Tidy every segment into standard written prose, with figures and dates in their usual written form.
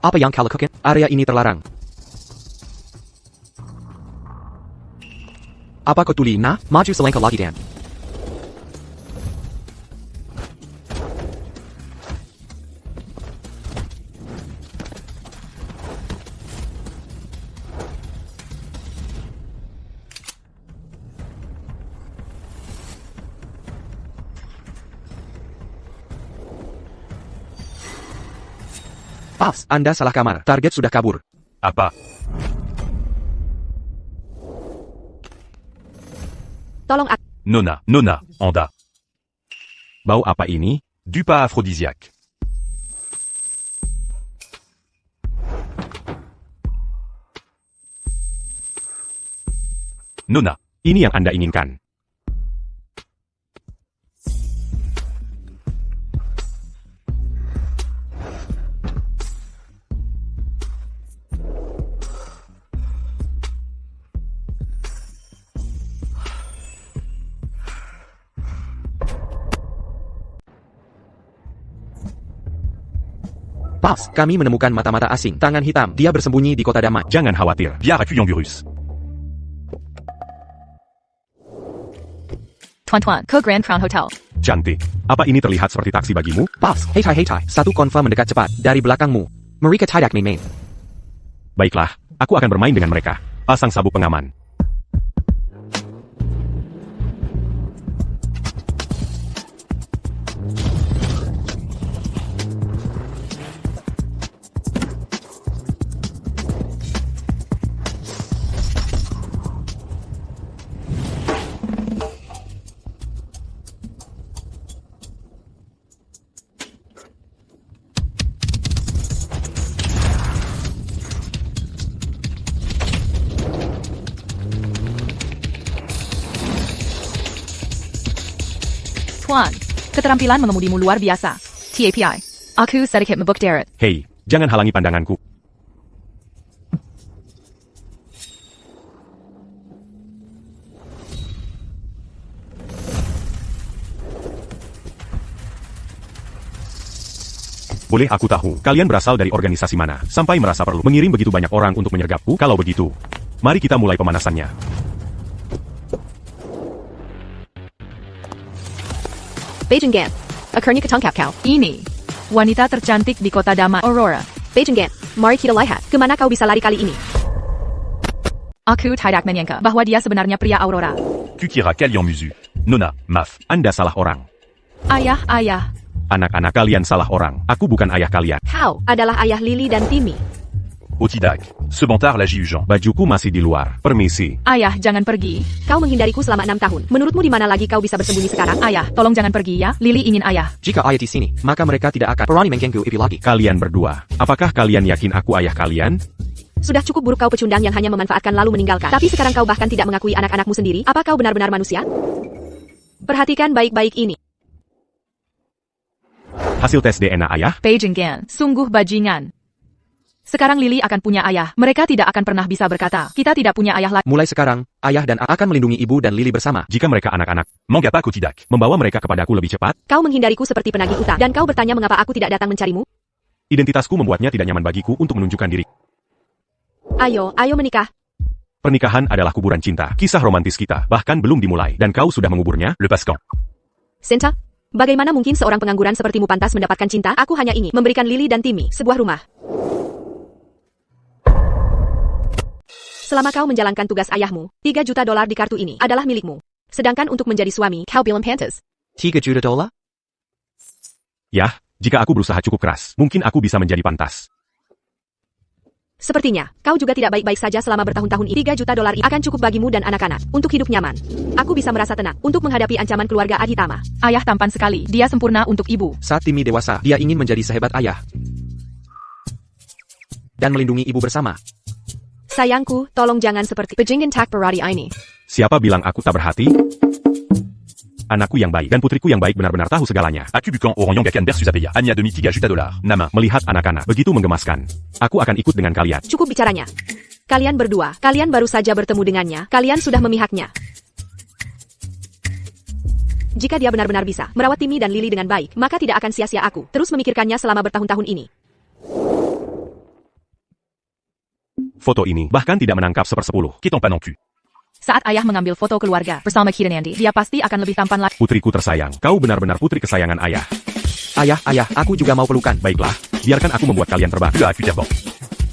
Apa yang kau lakukan? Area ini terlarang. Apa kau tuli? Nah, maju selangkah lagi dan. Puffs, Anda salah kamar. Target sudah kabur. Apa? Tolong aku. Nona, Anda. Bau apa ini? Du pas aphrodisiaque. Nona, Ini yang Anda inginkan. Puffs, kami menemukan mata-mata asing. Tangan hitam, dia bersembunyi di kota damai. jangan khawatir. Biar aku yang urus. Tuan-tuan, ke Grand Crown Hotel. Cantik. Apa ini terlihat seperti taksi bagimu? Puffs, hei. Satu konva mendekat cepat. Dari belakangmu. Mereka tidak main-main. Baiklah, aku akan bermain dengan mereka. Pasang sabuk pengaman. Tuan, keterampilan mengemudimu luar biasa. TAPI. Aku sedikit mabuk deret. Hei, jangan halangi pandanganku. Boleh aku tahu, kalian berasal dari organisasi mana, sampai merasa perlu mengirim begitu banyak orang untuk menyergapku? Kalau begitu, mari kita mulai pemanasannya. Beijing Gan. Akhirnya ketangkap kau. Ini, wanita tercantik di kota damai, Aurora. Beijing Gan. Mari kita lihat kemana kau bisa lari kali ini. Aku tidak menyangka bahwa dia sebenarnya pria Aurora. Kukira kalian musu. Nona, maaf, Anda salah orang. Ayah. Anak-anak kalian salah orang. Aku bukan ayah kalian. Kau adalah ayah Lily dan Timmy. Otidak, ce bantard l'agit urgent. Bajuku masih di luar. Permisi. Ayah, jangan pergi. Kau menghindariku selama 6 tahun. Menurutmu di mana lagi kau bisa bersembunyi sekarang? Ayah, tolong jangan pergi ya. Lily ingin ayah. Jika ayah di sini, maka mereka tidak akan berani mengganggu ibu lagi. Kalian berdua, apakah kalian yakin aku ayah kalian? Sudah cukup buruk kau pecundang yang hanya memanfaatkan lalu meninggalkan. Tapi sekarang kau bahkan tidak mengakui anak-anakmu sendiri. Apa kau benar-benar manusia? Perhatikan baik-baik ini. Hasil tes DNA ayah? Beijing Gan, sungguh bajingan. Sekarang Lily akan punya ayah. Mereka tidak akan pernah bisa berkata, kita tidak punya ayah lagi. Mulai sekarang, ayah dan akan melindungi ibu dan Lily bersama. Jika mereka anak-anak, Mengapa aku tidak? membawa mereka kepadaku lebih cepat. Kau menghindariku seperti penagih utang. Dan kau bertanya mengapa aku tidak datang mencarimu? Identitasku membuatnya tidak nyaman bagiku untuk menunjukkan diri. Ayo menikah. Pernikahan adalah kuburan cinta. Kisah romantis kita bahkan belum dimulai. Dan kau sudah menguburnya? Le Pascan. Senta, bagaimana mungkin seorang pengangguran sepertimu pantas mendapatkan cinta? Aku hanya ingin memberikan Lily dan Timmy sebuah rumah. Selama kau menjalankan tugas ayahmu, $3 juta di kartu ini adalah milikmu. Sedangkan untuk menjadi suami, kau bilang pantas. $3 juta? Yah, jika aku berusaha cukup keras, mungkin aku bisa menjadi pantas. Sepertinya, kau juga tidak baik-baik saja selama bertahun-tahun ini. $3 juta akan cukup bagimu dan anak-anak untuk hidup nyaman. Aku bisa merasa tenang untuk menghadapi ancaman keluarga Adhitama. Ayah tampan sekali. Dia sempurna untuk ibu. Saat Timmy dewasa, dia ingin menjadi sehebat ayah. Dan melindungi ibu bersama. Sayangku, tolong jangan seperti pejingin tak berarti ini. Siapa bilang aku tak berhati? Anakku yang baik dan putriku yang baik benar-benar tahu segalanya. Aku bukan orang yang akan bersusah Hanya demi $3 juta. Nama, melihat anak-anak begitu menggemaskan. Aku akan ikut dengan kalian. Cukup bicaranya. Kalian berdua, kalian baru saja bertemu dengannya. Kalian sudah memihaknya. Jika dia benar-benar bisa merawat Timmy dan Lily dengan baik, maka tidak akan sia-sia aku terus memikirkannya selama bertahun-tahun ini. foto ini bahkan tidak menangkap 1/10. Quittons pas non plus. Saat ayah mengambil foto keluarga bersama Kiranandi, dia pasti akan lebih tampan lagi. Putriku tersayang, kau benar-benar putri kesayangan ayah. Ayah, aku juga mau pelukan. Baiklah, biarkan aku membuat kalian terbang.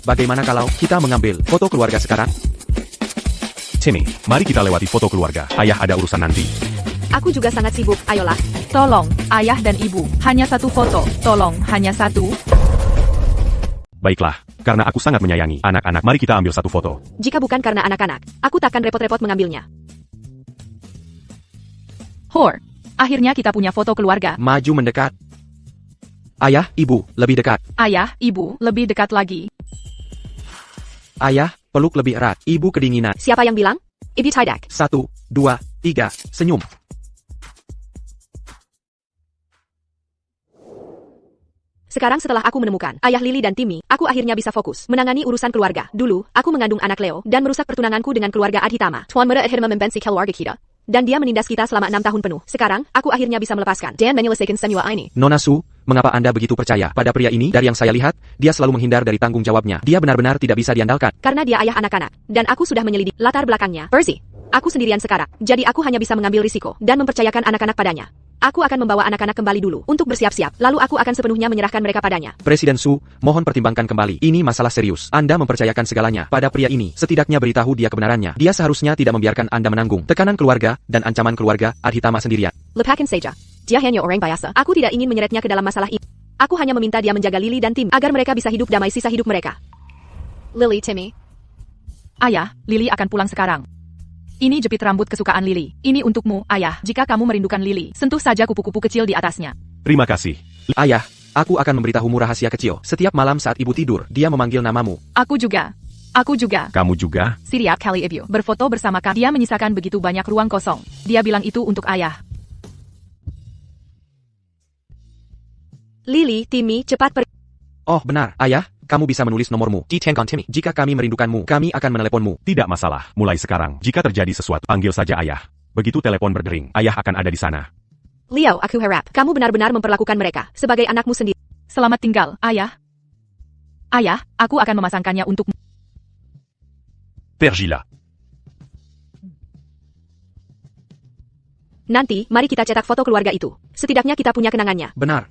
Bagaimana kalau kita mengambil foto keluarga sekarang? Timmy, mari kita lewati foto keluarga. Ayah ada urusan nanti. Aku juga sangat sibuk, ayolah. Tolong, ayah dan ibu, hanya satu foto. Tolong, hanya satu. Baiklah, karena aku sangat menyayangi anak-anak, mari kita ambil satu foto. Jika bukan karena anak-anak, aku takkan repot-repot mengambilnya. Hor, akhirnya kita punya foto keluarga. Maju mendekat. Ayah, ibu, lebih dekat. Ayah, ibu, lebih dekat lagi. Ayah, peluk lebih erat. Ibu kedinginan. Siapa yang bilang? Ibu tidak. 1, 2, 3, senyum. Sekarang setelah aku menemukan ayah Lily dan Timmy, aku akhirnya bisa fokus menangani urusan keluarga. Dulu, aku mengandung anak Leo dan merusak pertunanganku dengan keluarga Adhitama. Tuan Muda akhirnya membenci keluarga kita. Dan dia menindas kita selama 6 tahun penuh. Sekarang, aku akhirnya bisa melepaskan. Dan menyelesaikan semua ini. Nona Su, mengapa Anda begitu percaya pada pria ini? Dari yang saya lihat, dia selalu menghindar dari tanggung jawabnya. Dia benar-benar tidak bisa diandalkan. Karena dia ayah anak-anak. Dan aku sudah menyelidiki latar belakangnya. Percy, aku sendirian sekarang. Jadi aku hanya bisa mengambil risiko dan mempercayakan anak-anak padanya. Aku akan membawa anak-anak kembali dulu untuk bersiap-siap. Lalu aku akan sepenuhnya menyerahkan mereka padanya. Presiden Su, mohon pertimbangkan kembali. Ini masalah serius. Anda mempercayakan segalanya pada pria ini. Setidaknya beritahu dia kebenarannya. Dia seharusnya tidak membiarkan Anda menanggung tekanan keluarga dan ancaman keluarga Adhitama sendirian. Lepaskan saja. Dia hanya orang biasa. Aku tidak ingin menyeretnya ke dalam masalah ini. Aku hanya meminta dia menjaga Lily dan Tim agar mereka bisa hidup damai sisa hidup mereka. Lily, Timmy. Ayah, Lily akan pulang sekarang. Ini jepit rambut kesukaan Lily. Ini untukmu, ayah. Jika kamu merindukan Lily, sentuh saja kupu-kupu kecil di atasnya. Terima kasih. Ayah, aku akan memberitahumu rahasia kecil. Setiap malam saat ibu tidur, dia memanggil namamu. Aku juga. Aku juga. Kamu juga? Setiap kali ibu berfoto bersama kami, dia menyisakan begitu banyak ruang kosong. Dia bilang itu untuk ayah. Lily, Timmy, cepat pergi. Oh, benar. Ayah, kamu bisa menulis nomormu di Tenkan Timmy. Jika kami merindukanmu, kami akan meneleponmu. Tidak masalah. Mulai sekarang, jika terjadi sesuatu, panggil saja ayah. Begitu telepon berdering, ayah akan ada di sana. Leo, aku harap kamu benar-benar memperlakukan mereka sebagai anakmu sendiri. Selamat tinggal, ayah. Ayah, aku akan memasangkannya untukmu. Pergila. Nanti, mari kita cetak foto keluarga itu. Setidaknya kita punya kenangannya. Benar.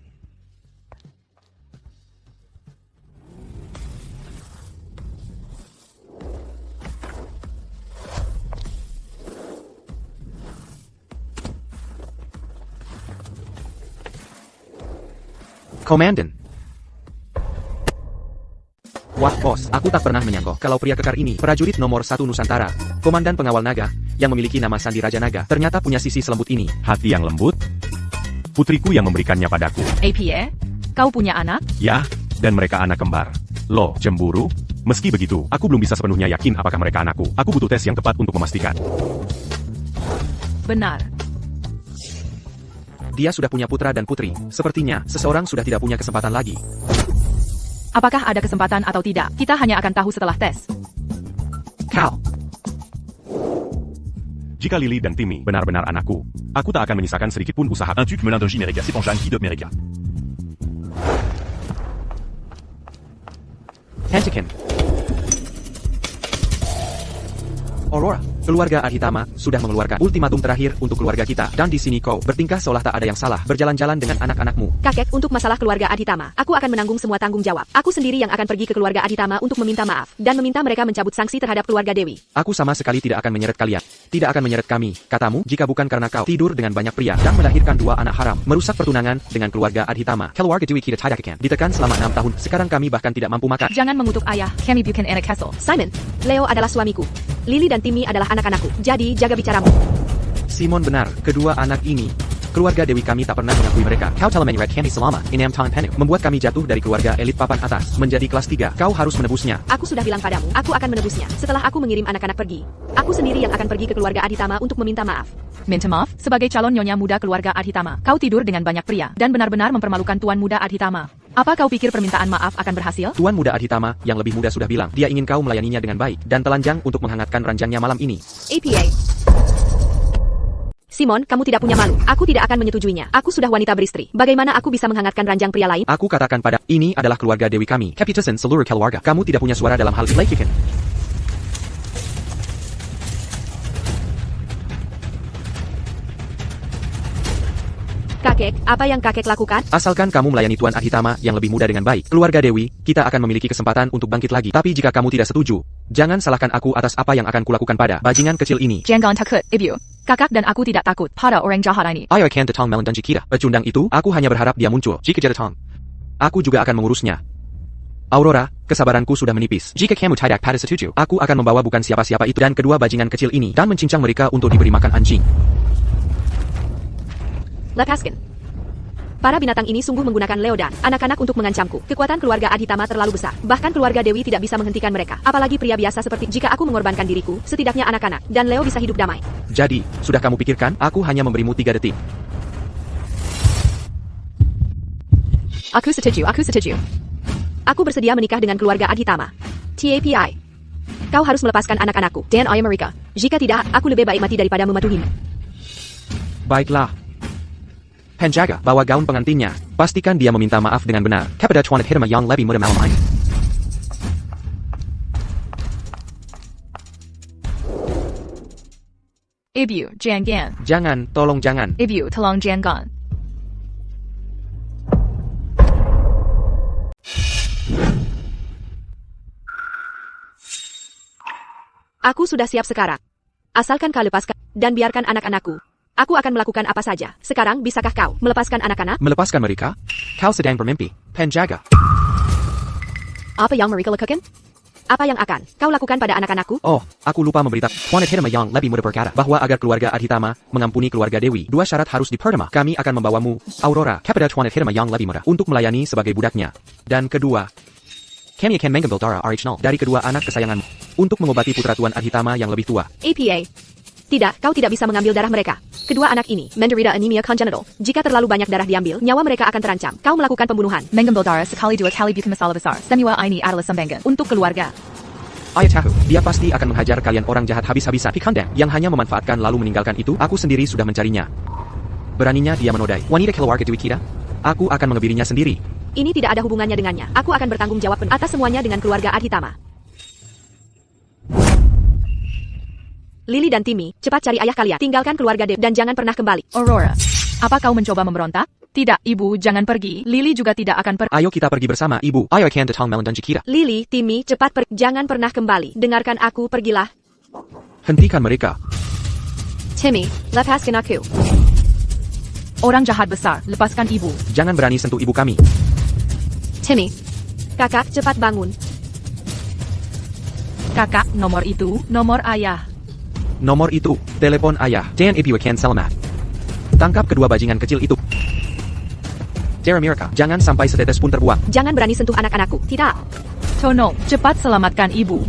Komandan. Wah bos, aku tak pernah menyangka kalau pria kekar ini prajurit nomor 1 Nusantara, komandan pengawal naga, yang memiliki nama Sandi Raja Naga, ternyata punya sisi selembut ini. Hati yang lembut? Putriku yang memberikannya padaku. APA, kau punya anak? Ya, dan mereka anak kembar. Loh, cemburu? Meski begitu, aku belum bisa sepenuhnya yakin apakah mereka anakku. Aku butuh tes yang tepat untuk memastikan. Benar. Dia sudah punya putra dan putri. Sepertinya, seseorang sudah tidak punya kesempatan lagi. Apakah ada kesempatan atau tidak? Kita hanya akan tahu setelah tes. Kau. Jika Lily dan Timmy benar-benar anakku, aku tak akan menyisakan sedikit pun usaha. Un tuc menant d'un J-Merica, c'est Panjan qui dope Merica. Hantikin. Aurora, keluarga Adhitama sudah mengeluarkan ultimatum terakhir untuk keluarga kita. Dan di sini kau bertingkah seolah tak ada yang salah, berjalan-jalan dengan anak-anakmu. Kakek, untuk masalah keluarga Adhitama, aku akan menanggung semua tanggung jawab. Aku sendiri yang akan pergi ke keluarga Adhitama untuk meminta maaf, dan meminta mereka mencabut sanksi terhadap keluarga Dewi. Aku sama sekali tidak akan menyeret kalian. Tidak akan menyeret kami, katamu, jika bukan karena kau tidur dengan banyak pria dan melahirkan 2 anak haram, merusak pertunangan dengan keluarga Adhitama. Keluarga Dewi kita tidak ditekan selama 6 tahun, sekarang kami bahkan tidak mampu makan. Jangan mengutuk ayah, kami bukan anak Castle. Simon, Leo adalah suamiku. Lily dan Timmy adalah anak-anakku, jadi jaga bicaramu. Simon benar, kedua anak ini. Keluarga Dewi kami tak pernah mengakui mereka. Kau telah menyeret kami selama 6 tahun penuh, membuat kami jatuh dari keluarga elit papan atas, menjadi kelas 3. Kau harus menebusnya. Aku sudah bilang padamu, aku akan menebusnya. Setelah aku mengirim anak-anak pergi, aku sendiri yang akan pergi ke keluarga Adhitama untuk meminta maaf. Minta maaf, sebagai calon nyonya muda keluarga Adhitama, kau tidur dengan banyak pria, dan benar-benar mempermalukan tuan muda Adhitama. Apa kau pikir permintaan maaf akan berhasil? Tuan muda Adhitama, yang lebih muda sudah bilang, dia ingin kau melayaninya dengan baik, dan telanjang untuk menghangatkan ranjangnya malam ini. APA. Simon, kamu tidak punya malu. Aku tidak akan menyetujuinya. Aku sudah wanita beristri. Bagaimana aku bisa menghangatkan ranjang pria lain? Aku katakan pada, ini adalah keluarga Dewi kami. Kapitasan seluruh keluarga. Kamu tidak punya suara dalam hal ini. Kakek, apa yang kakek lakukan? Asalkan kamu melayani Tuan Adhitama yang lebih muda dengan baik, keluarga Dewi, kita akan memiliki kesempatan untuk bangkit lagi. Tapi jika kamu tidak setuju, jangan salahkan aku atas apa yang akan kulakukan pada bajingan kecil ini. Jangan takut, Ibu. Kakak dan aku tidak takut pada orang jahat ini. Ayah akan datang melindungi kita. Pecundang itu, aku hanya berharap dia muncul. Jika dia datang, aku juga akan mengurusnya. Aurora, kesabaranku sudah menipis. Jika kamu tidak pada setuju, aku akan membawa bukan siapa-siapa itu dan kedua bajingan kecil ini dan mencincang mereka untuk diberi makan anjing. Lepaskan. Para binatang ini sungguh menggunakan Leo dan anak-anak untuk mengancamku. Kekuatan keluarga Adhitama terlalu besar. Bahkan keluarga Dewi tidak bisa menghentikan mereka. Apalagi pria biasa seperti jika aku mengorbankan diriku, setidaknya anak-anak dan Leo bisa hidup damai. Jadi, sudah kamu pikirkan? Aku hanya memberimu 3 detik. Aku setuju, aku setuju. Aku bersedia menikah dengan keluarga Adhitama. TAPI. Kau harus melepaskan anak-anakku, dan ayah mereka. Jika tidak, aku lebih baik mati daripada mematuhimu. Baiklah. Penjaga, bawa gaun pengantinnya. Pastikan dia meminta maaf dengan benar. Kepada Tuan Adhitama yang lebih muda malam ini. Ibu, jangan. Jangan, tolong jangan. Ibu, tolong jangan. Aku sudah siap sekarang. Asalkan kau lepaskan dan biarkan anak-anakku. Aku akan melakukan apa saja. Sekarang, bisakah kau melepaskan anak-anak? Melepaskan mereka? Kau sedang bermimpi, penjaga. Apa yang mereka lakukan? Apa yang akan kau lakukan pada anak-anakku? Oh, aku lupa memberitahu. Tuan Adhitama yang lebih muda berkata bahwa agar keluarga Adhitama mengampuni keluarga Dewi, 2 syarat harus dipertama. Kami akan membawamu, Aurora, kepada Tuan Adhitama yang lebih muda untuk melayani sebagai budaknya. Dan kedua, kami akan mengambil darah original dari kedua anak kesayanganmu untuk mengobati putra Tuan Adhitama yang lebih tua. APA. Tidak, kau tidak bisa mengambil darah mereka. Kedua anak ini menderita anemia congenital. Jika terlalu banyak darah diambil, nyawa mereka akan terancam. Kau melakukan pembunuhan. Mengambil darah sekali 2 kali bukan masalah besar. Semua ini adalah sumbangan untuk keluarga. Ayah tahu, dia pasti akan menghajar kalian orang jahat habis-habisan. Pikandang yang hanya memanfaatkan lalu meninggalkan itu, aku sendiri sudah mencarinya. Beraninya dia menodai wanita keluarga Dewi kita. Aku akan mengebirinya sendiri. Ini tidak ada hubungannya dengannya. Aku akan bertanggung jawab penuh atas semuanya dengan keluarga Adhitama. Lily dan Timmy, cepat cari ayah kalian. Tinggalkan keluarga Dev dan jangan pernah kembali. Aurora, apa kau mencoba memberontak? Tidak, Ibu, jangan pergi. Lily juga tidak akan pergi. Ayo kita pergi bersama, Ibu. Ayo akan datang melindungi kita. Lily, Timmy, cepat pergi. Jangan pernah kembali. Dengarkan aku, pergilah. Hentikan mereka. Timmy, lepaskan aku. Orang jahat besar, lepaskan Ibu. Jangan berani sentuh ibu kami. Timmy, kakak, cepat bangun. Kakak, nomor itu, nomor ayah. Nomor itu, telepon ayah. Dan ibu akan selamat. Tangkap kedua bajingan kecil itu. Darah mereka, jangan sampai setetes pun terbuang. Jangan berani sentuh anak-anakku. Tidak. Tono, cepat selamatkan Ibu.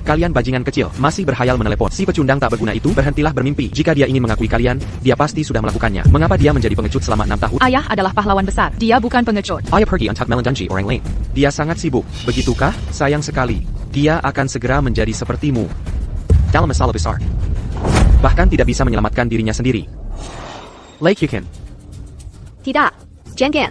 Kalian bajingan kecil, masih berhayal menelepon. Si pecundang tak berguna itu, berhentilah bermimpi. Jika dia ingin mengakui kalian, dia pasti sudah melakukannya. Mengapa dia menjadi pengecut selama 6 tahun? Ayah adalah pahlawan besar. Dia bukan pengecut. Ayah pergi untuk melindungi orang lain. Dia sangat sibuk. Begitukah? Sayang sekali. Dia akan segera menjadi sepertimu. Dalam masalah besar. Bahkan tidak bisa menyelamatkan dirinya sendiri. Lake Yukin. Tidak. Jangan.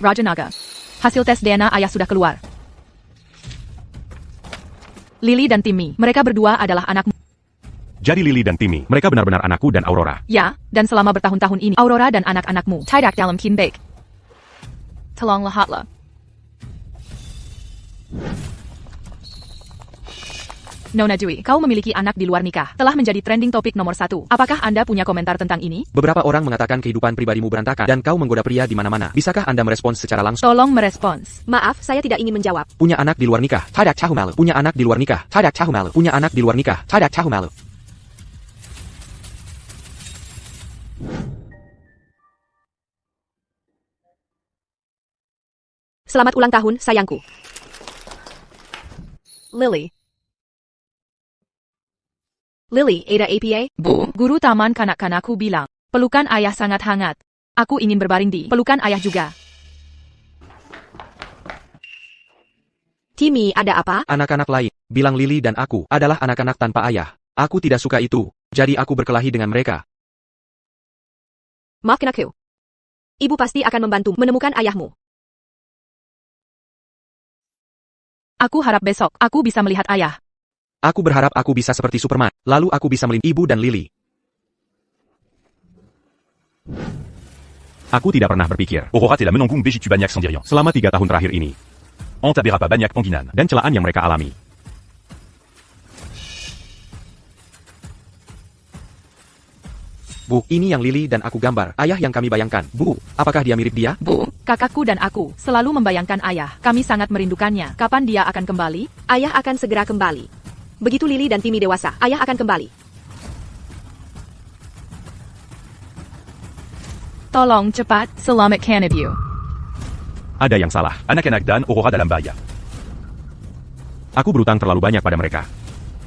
Raja Naga. Hasil tes DNA ayah sudah keluar. Lily dan Timmy, mereka berdua adalah anakmu. Jadi Lily dan Timmy, mereka benar-benar anakku dan Aurora. Ya, dan selama bertahun-tahun ini, Aurora dan anak-anakmu tidak dalam kinbake. Tolong lihatlah. Nona Dwi, kau memiliki anak di luar nikah. Telah menjadi trending topik nomor 1. Apakah Anda punya komentar tentang ini? Beberapa orang mengatakan kehidupan pribadimu berantakan dan kau menggoda pria di mana-mana. Bisakah Anda merespons secara langsung? Tolong merespons. Maaf, saya tidak ingin menjawab. Punya anak di luar nikah, tidak tahu malu. Punya anak di luar nikah, tidak tahu malu. Punya anak di luar nikah, tidak tahu malu. Selamat ulang tahun, sayangku. Lily. Lily, Ada APA? Bu, guru taman kanak-kanakku bilang, pelukan ayah sangat hangat. Aku ingin berbaring di pelukan ayah juga. Timmy, ada apa? Anak-anak lain, bilang Lily dan aku, adalah anak-anak tanpa ayah. Aku tidak suka itu, jadi aku berkelahi dengan mereka. Maafkan aku. Ibu pasti akan membantu menemukan ayahmu. Aku harap besok aku bisa melihat ayah. Aku berharap aku bisa seperti Superman. Lalu aku bisa melindungi ibu dan Lily. Aku tidak pernah berpikir. Aurora et la Menangung Bejitu Banyak Sandirian. Selama 3 tahun terakhir ini. En Taberapa Banyak Pangginan. Dan celaan yang mereka alami. Bu, ini yang Lily dan aku gambar. Ayah yang kami bayangkan. Bu, apakah dia mirip dia? Bu, kakakku dan aku selalu membayangkan ayah. Kami sangat merindukannya. Kapan dia akan kembali? Ayah akan segera kembali. Begitu Lily dan Timmy dewasa, ayah akan kembali. Tolong cepat, selamatkan ibu. Ada yang salah. Anak-anak dan Aurora dalam bahaya. Aku berutang terlalu banyak pada mereka.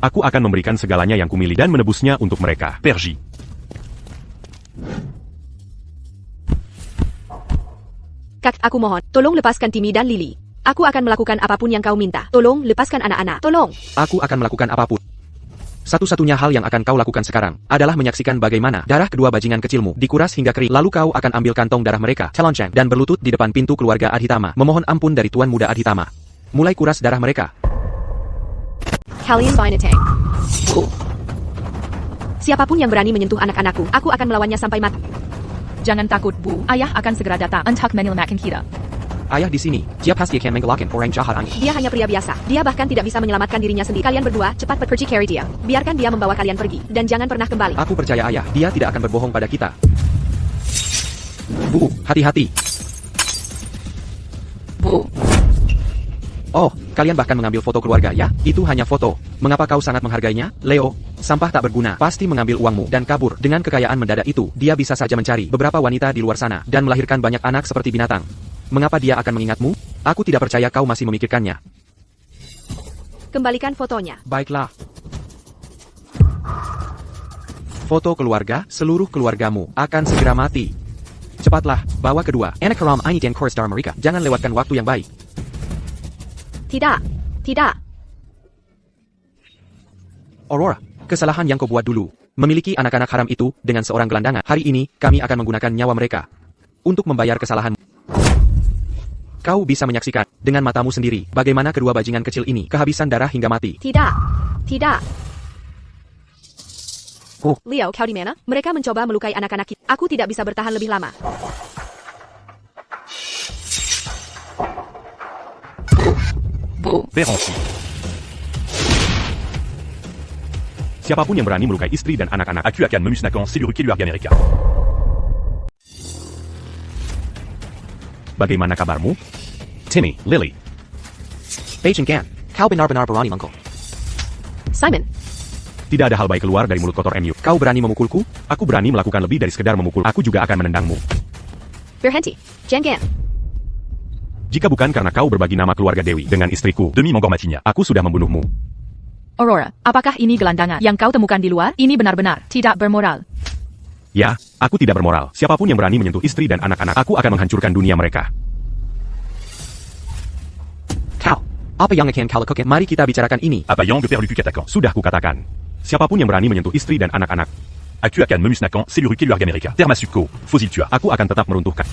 Aku akan memberikan segalanya yang kumiliki dan menebusnya untuk mereka. Perji. Kak, aku mohon, tolong lepaskan Timmy dan Lily. Aku akan melakukan apapun yang kau minta. Tolong, lepaskan anak-anak. Tolong. Aku akan melakukan apapun. Satu-satunya hal yang akan kau lakukan sekarang adalah menyaksikan bagaimana darah kedua bajingan kecilmu dikuras hingga kering. Lalu kau akan ambil kantong darah mereka, Talonchang, dan berlutut di depan pintu keluarga Adhitama, memohon ampun dari Tuan Muda Adhitama. Mulai kuras darah mereka. Kalian binatang. Siapapun yang berani menyentuh anak-anakku, aku akan melawannya sampai mati. Jangan takut, Bu. Ayah akan segera datang untuk menyelamatkan kita. Ayah di sini. Dia pasti akan mengelakkan orang jahat ini. Dia hanya pria biasa. Dia bahkan tidak bisa menyelamatkan dirinya sendiri. Kalian berdua, cepat pergi carry dia. Biarkan dia membawa kalian pergi. Dan jangan pernah kembali. Aku percaya ayah. Dia tidak akan berbohong pada kita. Bu, hati-hati. Bu. Oh, kalian bahkan mengambil foto keluarga ya? Itu hanya foto. Mengapa kau sangat menghargainya, Leo? Sampah tak berguna. Pasti mengambil uangmu dan kabur. Dengan kekayaan mendadak itu, dia bisa saja mencari beberapa wanita di luar sana dan melahirkan banyak anak seperti binatang. Mengapa dia akan mengingatmu? Aku tidak percaya kau masih memikirkannya. Kembalikan fotonya. Baiklah. Foto keluarga, seluruh keluargamu akan segera mati. Cepatlah, bawa kedua. Anak haram ini dan Chorus Dar mereka. Jangan lewatkan waktu yang baik. Tidak. Tidak. Aurora, kesalahan yang kau buat dulu. Memiliki anak-anak haram itu dengan seorang gelandangan. Hari ini, kami akan menggunakan nyawa mereka untuk membayar kesalahanmu. Kau bisa menyaksikan dengan matamu sendiri bagaimana kedua bajingan kecil ini kehabisan darah hingga mati. Tidak. Tidak. Oh. Leo, kau di mana? Mereka mencoba melukai anak-anak kita. Aku tidak bisa bertahan lebih lama. Bu. Perancy. Siapapun yang berani melukai istri dan anak-anak, Aku akan memusnahkan seluruh keluarga mereka. bagaimana kabarmu? Timmy, Lily. Beijing Gan, kau benar-benar berani mengkol. Simon. Tidak ada hal baik keluar dari mulut kotor MU. Kau berani memukulku? Aku berani melakukan lebih dari sekedar memukul. Aku juga akan menendangmu. Berhenti. Jangan. Jika bukan karena kau berbagi nama keluarga Dewi dengan istriku, Demi Mangor Matinya. aku sudah membunuhmu. Aurora, apakah ini gelandangan yang kau temukan di luar? Ini benar-benar tidak bermoral. Ya, aku tidak bermoral. Siapapun yang berani menyentuh istri dan anak-anak, aku akan menghancurkan dunia mereka. Kau, apa yang akan kau lakukan? Mari kita bicarakan ini. Apa yang perlu kukatakan? Sudah kukatakan. Siapapun yang berani menyentuh istri dan anak-anak, Aku akan memusnahkan seluruh keluarga mereka. Termasuk Fosil Tua. aku akan tetap meruntuhkan.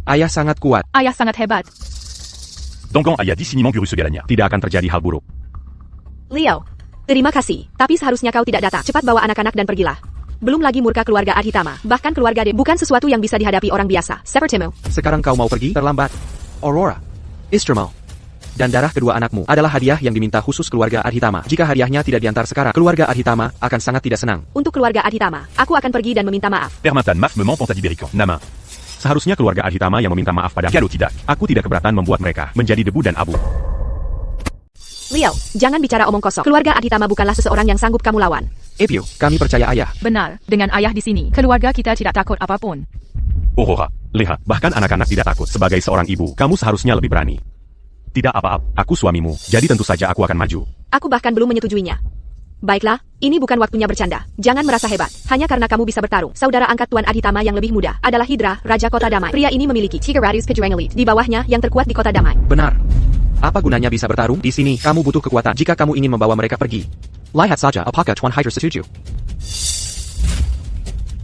Ayah sangat kuat. Ayah sangat hebat. Dangan ayah disinimang guru segalanya. Tidak akan terjadi hal buruk. Leo. Terima kasih. Tapi seharusnya kau tidak datang. Cepat bawa anak-anak dan pergilah. Belum lagi murka keluarga Adhitama. Bahkan keluarga De bukan sesuatu yang bisa dihadapi orang biasa. Sepertimu. Sekarang kau mau pergi? Terlambat. Aurora, Istermal, dan darah kedua anakmu adalah hadiah yang diminta khusus keluarga Adhitama. Jika hadiahnya tidak diantar sekarang, keluarga Adhitama akan sangat tidak senang. Untuk keluarga Adhitama, aku akan pergi dan meminta maaf. Permantan maf memang panta diberikan. Nama. Seharusnya keluarga Adhitama yang meminta maaf pada Kalau tidak. Aku tidak keberatan membuat mereka menjadi debu dan abu. Leo, jangan bicara omong kosong. Keluarga Adhitama bukanlah seseorang yang sanggup kamu lawan. Epio, kami percaya ayah. Benar, dengan ayah di sini, keluarga kita tidak takut apapun. Aurora, lihat, bahkan anak-anak tidak takut. Sebagai seorang ibu, kamu seharusnya lebih berani. Tidak apa-apa, aku suamimu, jadi tentu saja aku akan maju. Aku bahkan belum menyetujuinya. Baiklah, ini bukan waktunya bercanda. Jangan merasa hebat. Hanya karena kamu bisa bertarung. Saudara angkat Tuan Adhitama yang lebih muda adalah Hydra, Raja Kota Damai. Pria ini memiliki 300 pejuang elit. Di bawahnya, yang terkuat di Kota Damai. Benar. Apa gunanya bisa bertarung? Di sini, kamu butuh kekuatan jika kamu ingin membawa mereka pergi. Lihat saja apakah Tuan Hydra setuju.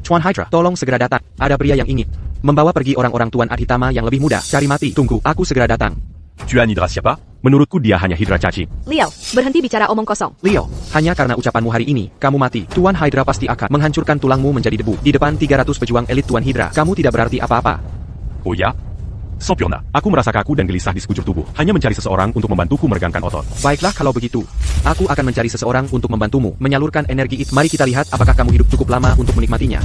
Tuan Hydra, tolong segera datang. Ada pria yang ingin Membawa pergi orang-orang Tuan Adhitama yang lebih muda. Cari mati. Tunggu, aku segera datang. Tu as Nidra siapa? Menurutku dia hanya Hydra cacing. Leo, berhenti bicara omong kosong. Leo, hanya karena ucapanmu hari ini, kamu mati. Tuan Hydra pasti akan menghancurkan tulangmu menjadi debu. Di depan 300 pejuang elit Tuan Hydra, kamu tidak berarti apa-apa. Oh ya? Sempurna. Aku merasa kaku dan gelisah di sekujur tubuh. Hanya mencari seseorang untuk membantuku meregangkan otot. Baiklah kalau begitu. Aku akan mencari seseorang untuk membantumu menyalurkan energi itu. Mari kita lihat apakah kamu hidup cukup lama untuk menikmatinya.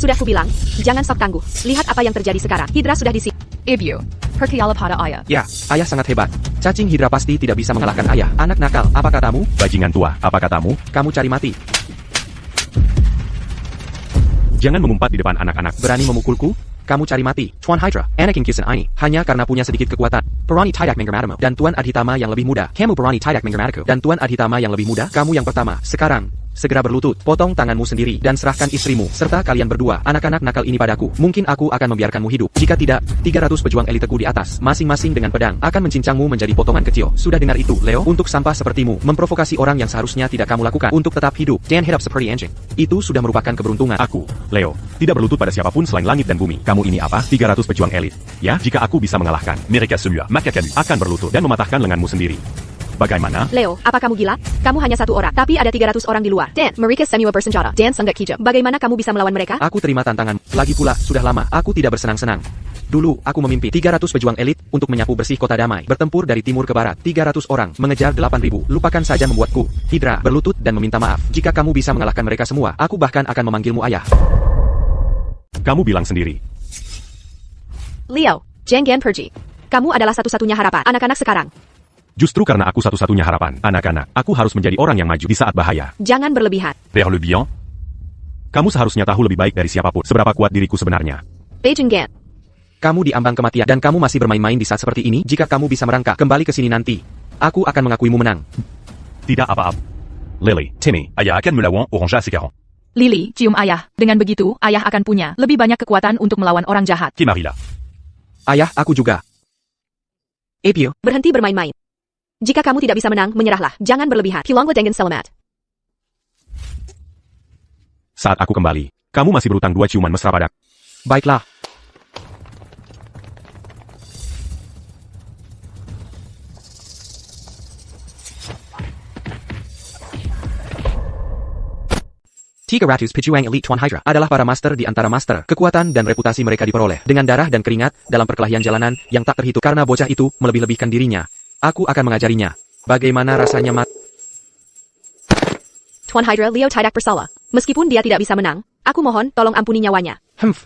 Sudah kubilang, jangan sok tangguh. Lihat apa yang terjadi sekarang. Hydra sudah di sini. Ibyu, percayalah pada ayah. Ya, ayah sangat hebat. Cacing Hydra pasti tidak bisa mengalahkan ayah. Anak nakal, apa katamu? Bajingan tua, apa katamu? Kamu cari mati. Jangan mengumpat di depan anak-anak. Berani memukulku? Kamu cari mati. Tuan Hydra, Anakin Kisan ini, hanya karena punya sedikit kekuatan. Berani tidak mengermatimu. Dan Tuan Adhitama yang lebih muda. Kamu berani tidak mengermatiku. Dan Tuan Adhitama yang lebih muda, kamu yang pertama. Sekarang, segera berlutut, potong tanganmu sendiri, dan serahkan istrimu, serta kalian berdua, anak-anak nakal ini padaku. Mungkin aku akan membiarkanmu hidup. Jika tidak, 300 pejuang eliteku di atas, masing-masing dengan pedang, akan mencincangmu menjadi potongan kecil. Sudah dengar itu, Leo? Untuk sampah sepertimu, memprovokasi orang yang seharusnya tidak kamu lakukan, untuk tetap hidup, dan hidup seperti anjing. Itu sudah merupakan keberuntungan. Aku, Leo, tidak berlutut pada siapapun selain langit dan bumi. Kamu ini apa? 300 pejuang elit. Ya, jika aku bisa mengalahkan, Mereka semua, maka kami akan berlutut dan mematahkan lenganmu sendiri. Bagaimana? Leo, apa kamu gila? Kamu hanya satu orang, tapi ada 300 orang di luar. Dan mereka semua bersenjata. Dan sangat kejam. Bagaimana kamu bisa melawan mereka? Aku terima tantangan. Lagi pula, sudah lama, aku tidak bersenang-senang. Dulu, aku memimpi 300 pejuang elit untuk menyapu bersih kota damai. Bertempur dari timur ke barat, 300 orang, mengejar 8.000. Lupakan saja membuatku. Hydra, berlutut dan meminta maaf. Jika kamu bisa mengalahkan mereka semua, aku bahkan akan memanggilmu ayah. Kamu bilang sendiri. Leo, jangan pergi. Kamu adalah satu-satunya harapan anak-anak sekarang. Justru karena aku satu-satunya harapan, anak-anak, aku harus menjadi orang yang maju di saat bahaya. Jangan berlebihan. vers le bien. Kamu seharusnya tahu lebih baik dari siapapun seberapa kuat diriku sebenarnya. Beijing Gan. Kamu diambang kematian dan kamu masih bermain-main di saat seperti ini. Jika kamu bisa merangkak kembali ke sini nanti, aku akan mengakuimu menang. Tidak apa-apa. Lily, Timmy, Ayah akan melawan orang jahat sekarang. Lily, cium ayah. Dengan begitu, ayah akan punya lebih banyak kekuatan untuk melawan orang jahat. Qui Marilla. Ayah, aku juga. Ibyu, Berhenti bermain-main. Jika kamu tidak bisa menang, menyerahlah. Jangan berlebihan. Pilongwa dengan selamat. saat aku kembali, kamu masih berutang 2 ciuman mesra padaku. baiklah. Tiga ratus pejuang elite Tuan Hydra adalah para master di antara master. Kekuatan dan reputasi mereka diperoleh dengan darah dan keringat dalam perkelahian jalanan yang tak terhitung karena bocah itu melebih-lebihkan dirinya. Aku akan mengajarinya. Bagaimana rasanya Tuan Hydra, Leo tidak bersalah. Meskipun dia tidak bisa menang, aku mohon tolong ampuni nyawanya.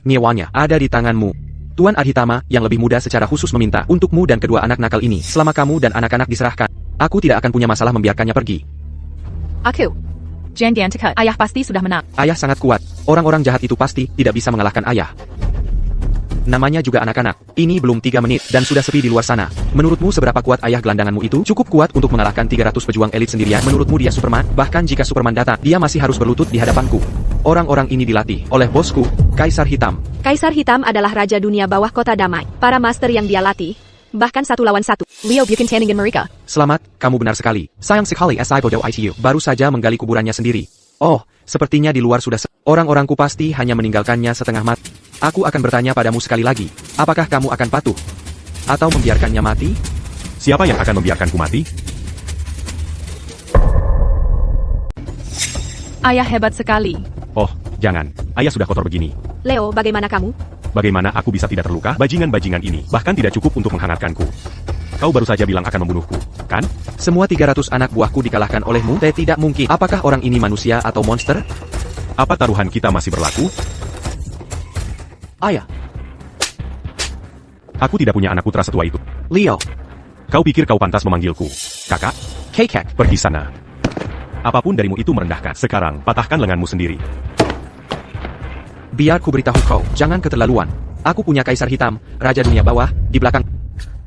Nyawanya ada di tanganmu. Tuan Adhitama yang lebih muda secara khusus meminta untukmu dan kedua anak nakal ini. Selama kamu dan anak-anak diserahkan, aku tidak akan punya masalah membiarkannya pergi. Aku. Jangan dekat, ayah pasti sudah menang. Ayah sangat kuat. Orang-orang jahat itu pasti tidak bisa mengalahkan ayah. Namanya juga anak-anak. Ini belum 3 menit dan sudah sepi di luar sana. Menurutmu seberapa kuat ayah gelandanganmu itu? Cukup kuat untuk mengalahkan 300 pejuang elit sendirian. Menurutmu dia Superman? Bahkan jika Superman datang, dia masih harus berlutut di hadapanku. Orang-orang ini dilatih oleh bosku, Kaisar Hitam. Kaisar Hitam adalah raja dunia bawah kota damai. Para master yang dia latih, bahkan 1 lawan 1. Leo bukan tandingan mereka. Selamat, kamu benar sekali. Sayang sekali SI Bodo ITU baru saja menggali kuburannya sendiri. Oh, sepertinya di luar sudah orang-orangku pasti hanya meninggalkannya setengah mati. Aku akan bertanya padamu sekali lagi. Apakah kamu akan patuh? Atau membiarkannya mati? Siapa yang akan membiarkanku mati? Ayah hebat sekali. Oh, jangan. Ayah sudah kotor begini. Leo, bagaimana kamu? Bagaimana aku bisa tidak terluka? Bajingan-bajingan ini bahkan tidak cukup untuk menghangatkanku. Kau baru saja bilang akan membunuhku, kan? Semua 300 anak buahku dikalahkan olehmu? Tidak mungkin. Apakah orang ini manusia atau monster? Apa taruhan kita masih berlaku? Ayah, Aku tidak punya anak putra setua itu. Leo, Kau pikir kau pantas memanggilku kakak? Kekek. Pergi sana. Apapun darimu itu merendahkan. Sekarang, patahkan lenganmu sendiri. Biar ku beritahu kau, jangan keterlaluan. Aku punya Kaisar Hitam, Raja Dunia Bawah, di belakang.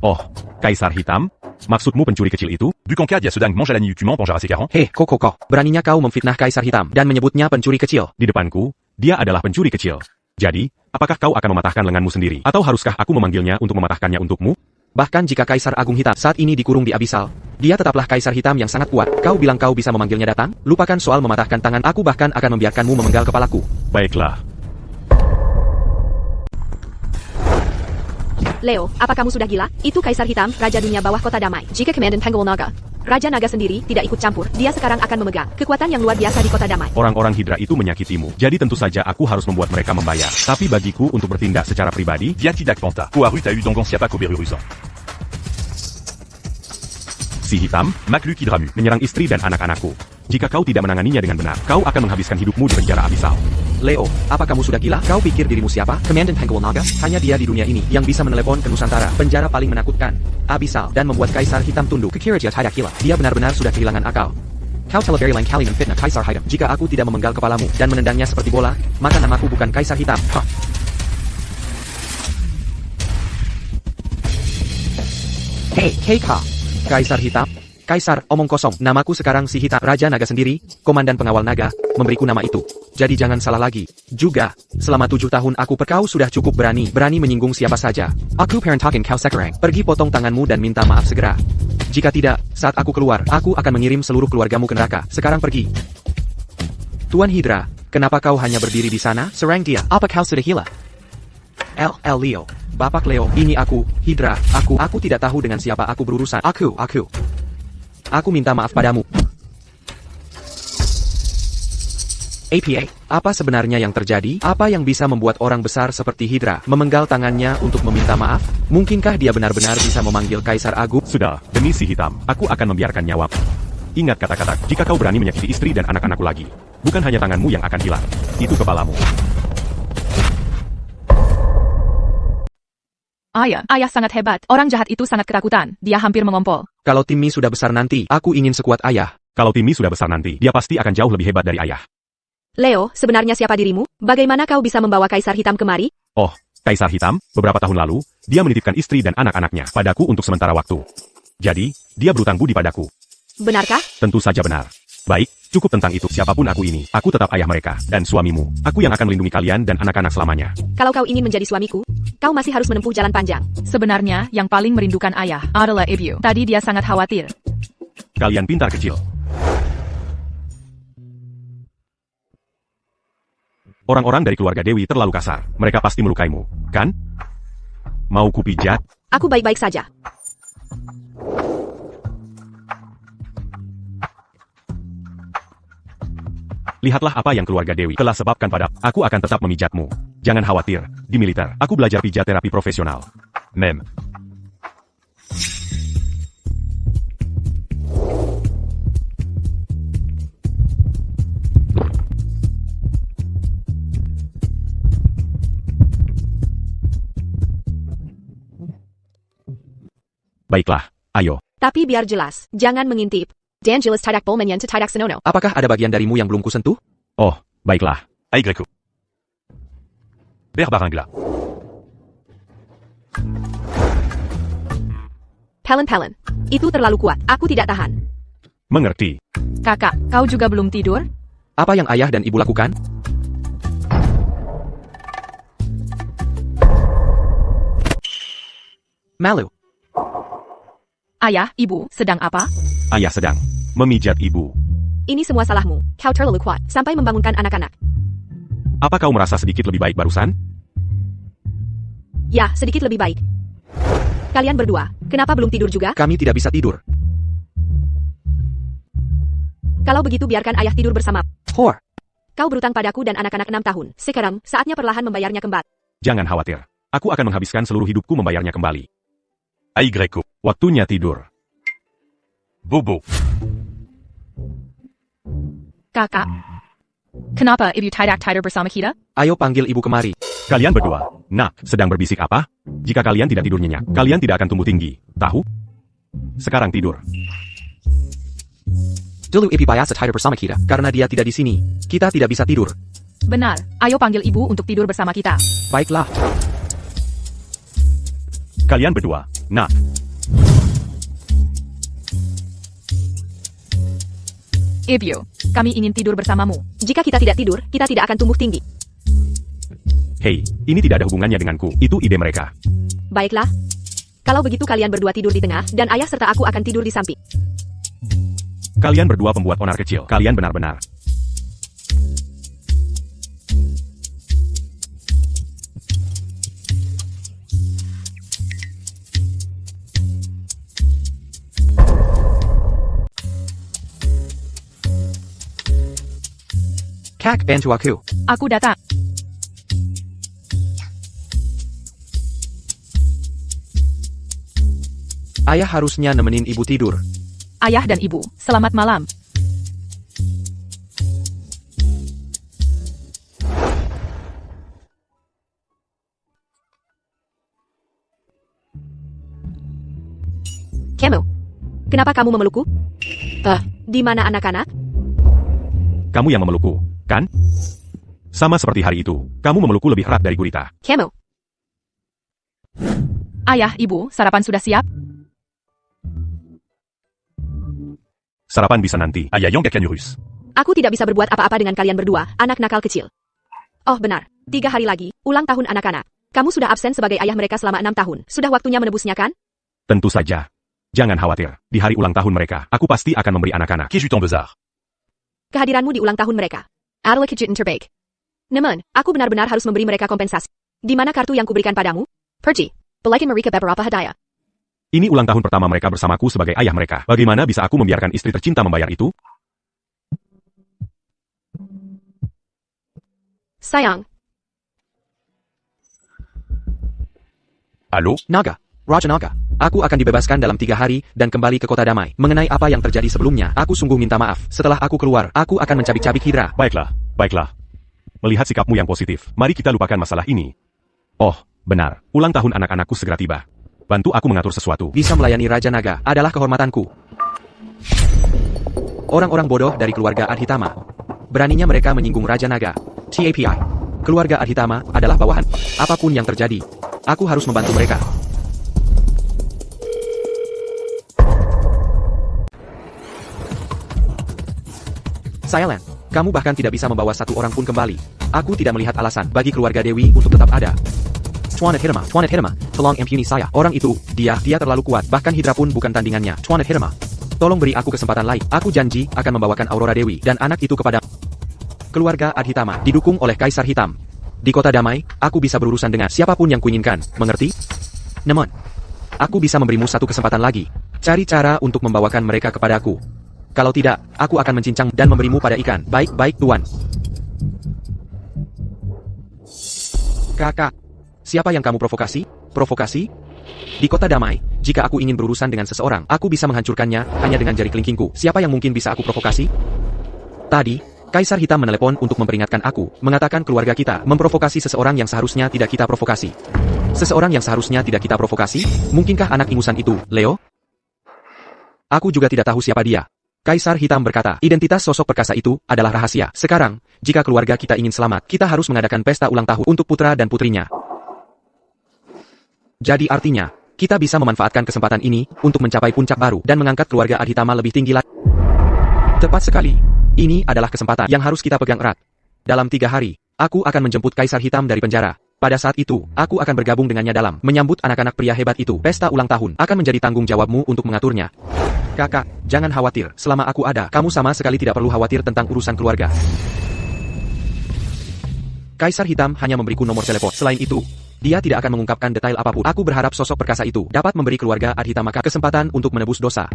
Oh, Kaisar Hitam? Maksudmu pencuri kecil itu? Du cancade, il y a ce dingue mange à la nuit, tu mens, Panjara Sekarang. Hei, kok. Beraninya kau memfitnah Kaisar Hitam dan menyebutnya pencuri kecil. Di depanku, dia adalah pencuri kecil. Jadi, apakah kau akan mematahkan lenganmu sendiri? Atau haruskah aku memanggilnya untuk mematahkannya untukmu? Bahkan jika Kaisar Agung Hitam saat ini dikurung di Abisal, Dia tetaplah kaisar hitam yang sangat kuat. Kau bilang kau bisa memanggilnya datang? Lupakan soal mematahkan tangan, aku bahkan akan membiarkanmu memenggal kepalaku. Baiklah. Leo, apa kamu sudah gila? Itu Kaisar Hitam, Raja Dunia Bawah Kota Damai. Jika Komandan Penguil Naga, Raja Naga sendiri tidak ikut campur, dia sekarang akan memegang kekuatan yang luar biasa di Kota Damai. Orang-orang Hydra itu menyakitimu, jadi tentu saja aku harus membuat mereka membayar. Tapi bagiku untuk bertindak secara pribadi, Diatidak Panta, Koharu ta Udongon Siapa Koberuruzan. si hitam Makluk Hydramu. menyerang istri dan anak-anakku. Jika kau tidak menanganinya dengan benar, kau akan menghabiskan hidupmu di penjara abisal. Leo, apa kamu sudah gila? Kau pikir dirimu siapa? Komandan Penguil Naga? Hanya dia di dunia ini yang bisa menelepon ke Nusantara, penjara paling menakutkan, abisal, dan membuat Kaisar Hitam tunduk. Kekiraja tidak gila. Dia benar-benar sudah kehilangan akal. Kau telah lain kali memfitnah Kaisar Hitam. Jika aku tidak memenggal kepalamu dan menendangnya seperti bola, maka namaku bukan Kaisar Hitam. Hah. Hei kau, Kaisar Hitam? Kaisar, omong kosong. Namaku sekarang si Hitam, Raja Naga sendiri, Komandan Pengawal Naga, memberiku nama itu. Jadi jangan salah lagi. Juga, selama 7 tahun aku kau sudah cukup berani menyinggung siapa saja. Aku perantakin kau sekarang. Pergi potong tanganmu dan minta maaf segera. Jika tidak, saat aku keluar, aku akan mengirim seluruh keluargamu ke neraka. Sekarang pergi. Tuan Hydra, kenapa kau hanya berdiri di sana? Serang dia. Apa kau sudah gila? Leo. Bapak Leo, ini aku, Hydra. Aku tidak tahu dengan siapa aku berurusan. Aku minta maaf padamu. APA, apa sebenarnya yang terjadi? Apa yang bisa membuat orang besar seperti Hydra memenggal tangannya untuk meminta maaf? Mungkinkah dia benar-benar bisa memanggil Kaisar Agung? Sudah, demi si hitam, aku akan membiarkan nyawamu. Ingat kata-kata, jika kau berani menyakiti istri dan anak-anakku lagi, bukan hanya tanganmu yang akan hilang, itu kepalamu. Ayah sangat hebat. Orang jahat itu sangat ketakutan. Dia hampir mengompol. Kalau Timmy sudah besar nanti, aku ingin sekuat ayah. Kalau Timmy sudah besar nanti, dia pasti akan jauh lebih hebat dari ayah. Leo, sebenarnya siapa dirimu? Bagaimana kau bisa membawa Kaisar Hitam kemari? Oh, Kaisar Hitam, beberapa tahun lalu, dia menitipkan istri dan anak-anaknya padaku untuk sementara waktu. Jadi, dia berutang budi padaku. Benarkah? Tentu saja benar. Baik, cukup tentang itu. Siapapun aku ini, aku tetap ayah mereka, dan suamimu. Aku yang akan melindungi kalian dan anak-anak selamanya. Kalau kau ingin menjadi suamiku, kau masih harus menempuh jalan panjang. Sebenarnya, yang paling merindukan ayah adalah ibu. Tadi dia sangat khawatir. Kalian pintar kecil. Orang-orang dari keluarga Dewi terlalu kasar. Mereka pasti melukaimu, kan? Mau kupijat? Aku baik-baik saja. Lihatlah apa yang keluarga Dewi telah sebabkan pada aku akan tetap memijatmu. Jangan khawatir, di militer, aku belajar pijat terapi profesional. Mem. Baiklah, ayo. Tapi biar jelas, jangan mengintip. Dan jelas tidak bolmenyan to tidak senono. Apakah ada bagian darimu yang belum kusentuh? Oh, baiklah. Aigreko. Berbarangla. Pelen. Itu terlalu kuat. Aku tidak tahan. Mengerti. Kakak, kau juga belum tidur? Apa yang ayah dan ibu lakukan? Malu. Ayah, ibu, sedang apa? Ayah sedang memijat ibu. Ini semua salahmu. Kau terlalu kuat, sampai membangunkan anak-anak. Apa kau merasa sedikit lebih baik barusan? Ya, sedikit lebih baik. Kalian berdua, kenapa belum tidur juga? Kami tidak bisa tidur. Kalau begitu biarkan ayah tidur bersama. Hor. Kau berutang padaku dan anak-anak 6 tahun. Sekarang, saatnya perlahan membayarnya kembali. Jangan khawatir. Aku akan menghabiskan seluruh hidupku membayarnya kembali. Aigreko. Waktunya tidur. Bobo. Kakak. Kenapa ibu tidak tidur bersama kita? Ayo panggil ibu kemari. Kalian berdua, sedang berbisik apa? Jika kalian tidak tidur nyenyak, kalian tidak akan tumbuh tinggi. Tahu? Sekarang tidur. Dulu ibu biasa tidur bersama kita, karena dia tidak di sini. Kita tidak bisa tidur. Benar. Ayo panggil ibu untuk tidur bersama kita. Baiklah. Kalian berdua, Ibu, kami ingin tidur bersamamu. Jika kita tidak tidur, kita tidak akan tumbuh tinggi. Hei, ini tidak ada hubungannya denganku. Itu ide mereka. Baiklah. Kalau begitu kalian berdua tidur di tengah, dan ayah serta aku akan tidur di samping. Kalian berdua pembuat onar kecil. Kalian benar-benar. Kak, bantu aku. Aku datang. Ayah harusnya nemenin ibu tidur. Ayah dan ibu, selamat malam. Camel, kenapa kamu memelukku? Di mana anak-anak? Kamu yang memelukku, kan? Sama seperti hari itu, kamu memelukku lebih erat dari gurita. Camel, Ayah, ibu, sarapan sudah siap? Sarapan bisa nanti. Ayayang Kakanurus. aku tidak bisa berbuat apa-apa dengan kalian berdua, anak nakal kecil. Oh benar, 3 hari lagi, ulang tahun anak-anak. Kamu sudah absen sebagai ayah mereka selama 6 tahun. Sudah waktunya menebusnya kan? Tentu saja. Jangan khawatir, di hari ulang tahun mereka, aku pasti akan memberi anak-anak. Kejutan besar. Kehadiranmu di ulang tahun mereka adalah kejutan terbaik. Namun, aku benar-benar harus memberi mereka kompensasi. Di mana kartu yang kuberikan padamu? Pergi, balikin mereka beberapa hadiah. Ini ulang tahun pertama mereka bersamaku sebagai ayah mereka. Bagaimana bisa aku membiarkan istri tercinta membayar itu? Sayang, Halo? Naga, Raja Naga. Aku akan dibebaskan dalam 3 hari dan kembali ke kota damai. Mengenai apa yang terjadi sebelumnya, aku sungguh minta maaf. Setelah aku keluar, aku akan mencabik-cabik Hydra. Baiklah, baiklah. Melihat sikapmu yang positif, mari kita lupakan masalah ini. Oh, benar. Ulang tahun anak-anakku segera tiba. Bantu aku mengatur sesuatu. Bisa melayani Raja Naga adalah kehormatanku. Orang-orang bodoh dari keluarga Adhitama. Beraninya mereka menyinggung Raja Naga. TAPI. Keluarga Adhitama adalah bawahan. Apapun yang terjadi, aku harus membantu mereka. Sayalan, kamu bahkan tidak bisa membawa satu orang pun kembali. Aku tidak melihat alasan bagi keluarga Dewi untuk tetap ada. Tuan Hirma, tolong ampuni saya. Orang itu, dia terlalu kuat. Bahkan Hydra pun bukan tandingannya. Tuan Hirma, tolong beri aku kesempatan lain. Aku janji akan membawakan Aurora Dewi dan anak itu kepada keluarga Adhitama, didukung oleh Kaisar Hitam. Di kota damai, aku bisa berurusan dengan siapapun yang kuinginkan. Mengerti? Namun, aku bisa memberimu satu kesempatan lagi. Cari cara untuk membawakan mereka kepadaku. Kalau tidak, aku akan mencincang dan memberimu pada ikan. Baik-baik, Tuan. Kakak, siapa yang kamu provokasi? Provokasi? Di kota damai, jika aku ingin berurusan dengan seseorang, aku bisa menghancurkannya hanya dengan jari kelingkingku. Siapa yang mungkin bisa aku provokasi? Tadi, Kaisar Hitam menelepon untuk memperingatkan aku, mengatakan keluarga kita memprovokasi seseorang yang seharusnya tidak kita provokasi. Seseorang yang seharusnya tidak kita provokasi? Mungkinkah anak ingusan itu, Leo? Aku juga tidak tahu siapa dia. Kaisar Hitam berkata, identitas sosok perkasa itu adalah rahasia. Sekarang, jika keluarga kita ingin selamat, kita harus mengadakan pesta ulang tahun untuk putra dan putrinya. Jadi artinya, kita bisa memanfaatkan kesempatan ini untuk mencapai puncak baru dan mengangkat keluarga Adhitama lebih tinggi lagi. Tepat sekali. Ini adalah kesempatan yang harus kita pegang erat. Dalam 3 hari, aku akan menjemput Kaisar Hitam dari penjara. Pada saat itu, aku akan bergabung dengannya dalam menyambut anak-anak pria hebat itu. Pesta ulang tahun akan menjadi tanggung jawabmu untuk mengaturnya. Kakak, jangan khawatir. Selama aku ada, kamu sama sekali tidak perlu khawatir tentang urusan keluarga. Kaisar Hitam hanya memberiku nomor telepon. Selain itu, dia tidak akan mengungkapkan detail apapun. Aku berharap sosok perkasa itu dapat memberi keluarga Adhitama kesempatan untuk menebus dosa.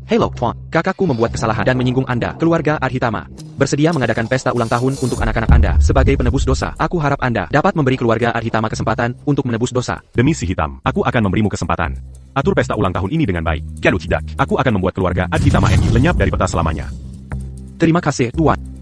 Halo, Tuan. Kakakku membuat kesalahan dan menyinggung Anda, keluarga Adhitama. Bersedia mengadakan pesta ulang tahun untuk anak-anak Anda. Sebagai penebus dosa, aku harap Anda dapat memberi keluarga Adhitama kesempatan untuk menebus dosa. Demi si hitam, aku akan memberimu kesempatan. Atur pesta ulang tahun ini dengan baik. Kalau tidak, aku akan membuat keluarga Adhitama ini lenyap dari peta selamanya. Terima kasih, Tuan.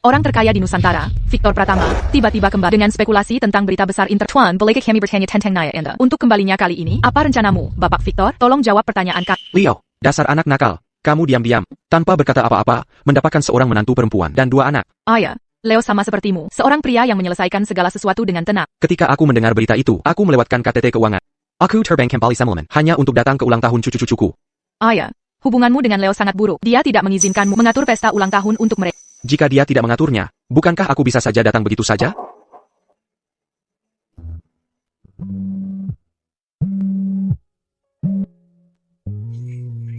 Orang terkaya di Nusantara, Victor Pratama, tiba-tiba kembali dengan spekulasi tentang berita besar Tuan, bolehkah kami bertanya tentang naya Anda? Untuk kembalinya kali ini, apa rencanamu, Bapak Victor? Tolong jawab pertanyaan kami. Leo, dasar anak nakal. Kamu diam-diam, tanpa berkata apa-apa, mendapatkan seorang menantu perempuan dan 2 anak. Ayah, Leo sama sepertimu, seorang pria yang menyelesaikan segala sesuatu dengan tenang. Ketika aku mendengar berita itu, aku melewatkan KTT keuangan. Aku terbang kembali settlement, hanya untuk datang ke ulang tahun cucu-cucuku. Ayah, hubunganmu dengan Leo sangat buruk. Dia tidak mengizinkanmu mengatur pesta ulang tahun untuk mereka. Jika dia tidak mengaturnya, bukankah aku bisa saja datang begitu saja?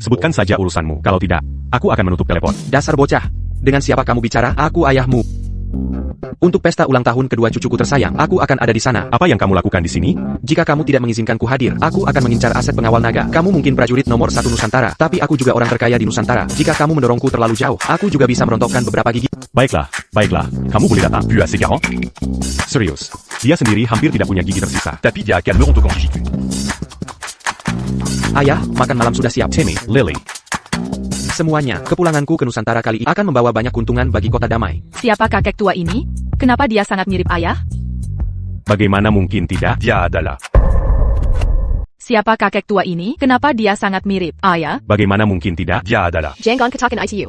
Sebutkan saja urusanmu. Kalau tidak, aku akan menutup telepon. Dasar bocah. Dengan siapa kamu bicara? Aku ayahmu. Untuk pesta ulang tahun kedua cucuku tersayang, aku akan ada di sana. Apa yang kamu lakukan di sini? Jika kamu tidak mengizinkanku hadir, aku akan mengincar aset pengawal naga. Kamu mungkin prajurit nomor 1 Nusantara, tapi aku juga orang terkaya di Nusantara. Jika kamu mendorongku terlalu jauh, aku juga bisa merontokkan beberapa gigi. Baiklah, baiklah. Kamu boleh datang. Vu assez garant. Serius. Dia sendiri hampir tidak punya gigi tersisa. Tapi dia calmeront au quand j'y Ayah, makan malam sudah siap. Timmy, Lily. Semuanya, kepulanganku ke Nusantara kali ini akan membawa banyak keuntungan bagi kota damai. Siapa kakek tua ini? Kenapa dia sangat mirip ayah? Bagaimana mungkin tidak? Dia adalah. Siapa kakek tua ini? Kenapa dia sangat mirip ayah? Bagaimana mungkin tidak? Dia adalah. Jenggon ketakan ICU.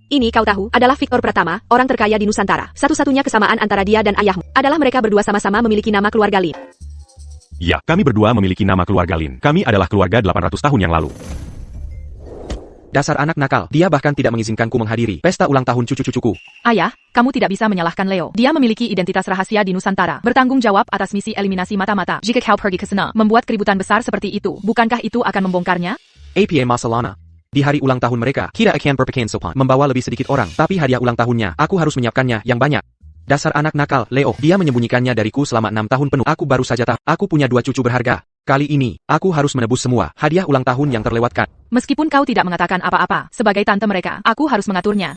Ini kau tahu, adalah Victor Pratama, orang terkaya di Nusantara. Satu-satunya kesamaan antara dia dan ayahmu adalah mereka berdua sama-sama memiliki nama keluarga Lin. Ya, kami berdua memiliki nama keluarga Lin. Kami adalah keluarga 800 tahun yang lalu. Dasar anak nakal, dia bahkan tidak mengizinkanku menghadiri pesta ulang tahun cucu-cucuku. Ayah, kamu tidak bisa menyalahkan Leo. Dia memiliki identitas rahasia di Nusantara. Bertanggung jawab atas misi eliminasi mata-mata. Jika kau pergi ke sana, membuat keributan besar seperti itu, bukankah itu akan membongkarnya? APA Masalana. Di hari ulang tahun mereka, kita akan berpakaian sopan, membawa lebih sedikit orang, tapi hadiah ulang tahunnya, aku harus menyiapkannya yang banyak. Dasar anak nakal, Leo, dia menyembunyikannya dariku selama 6 tahun penuh. Aku baru saja tahu, aku punya 2 cucu berharga. Kali ini, aku harus menebus semua hadiah ulang tahun yang terlewatkan. Meskipun kau tidak mengatakan apa-apa, sebagai tante mereka, aku harus mengaturnya.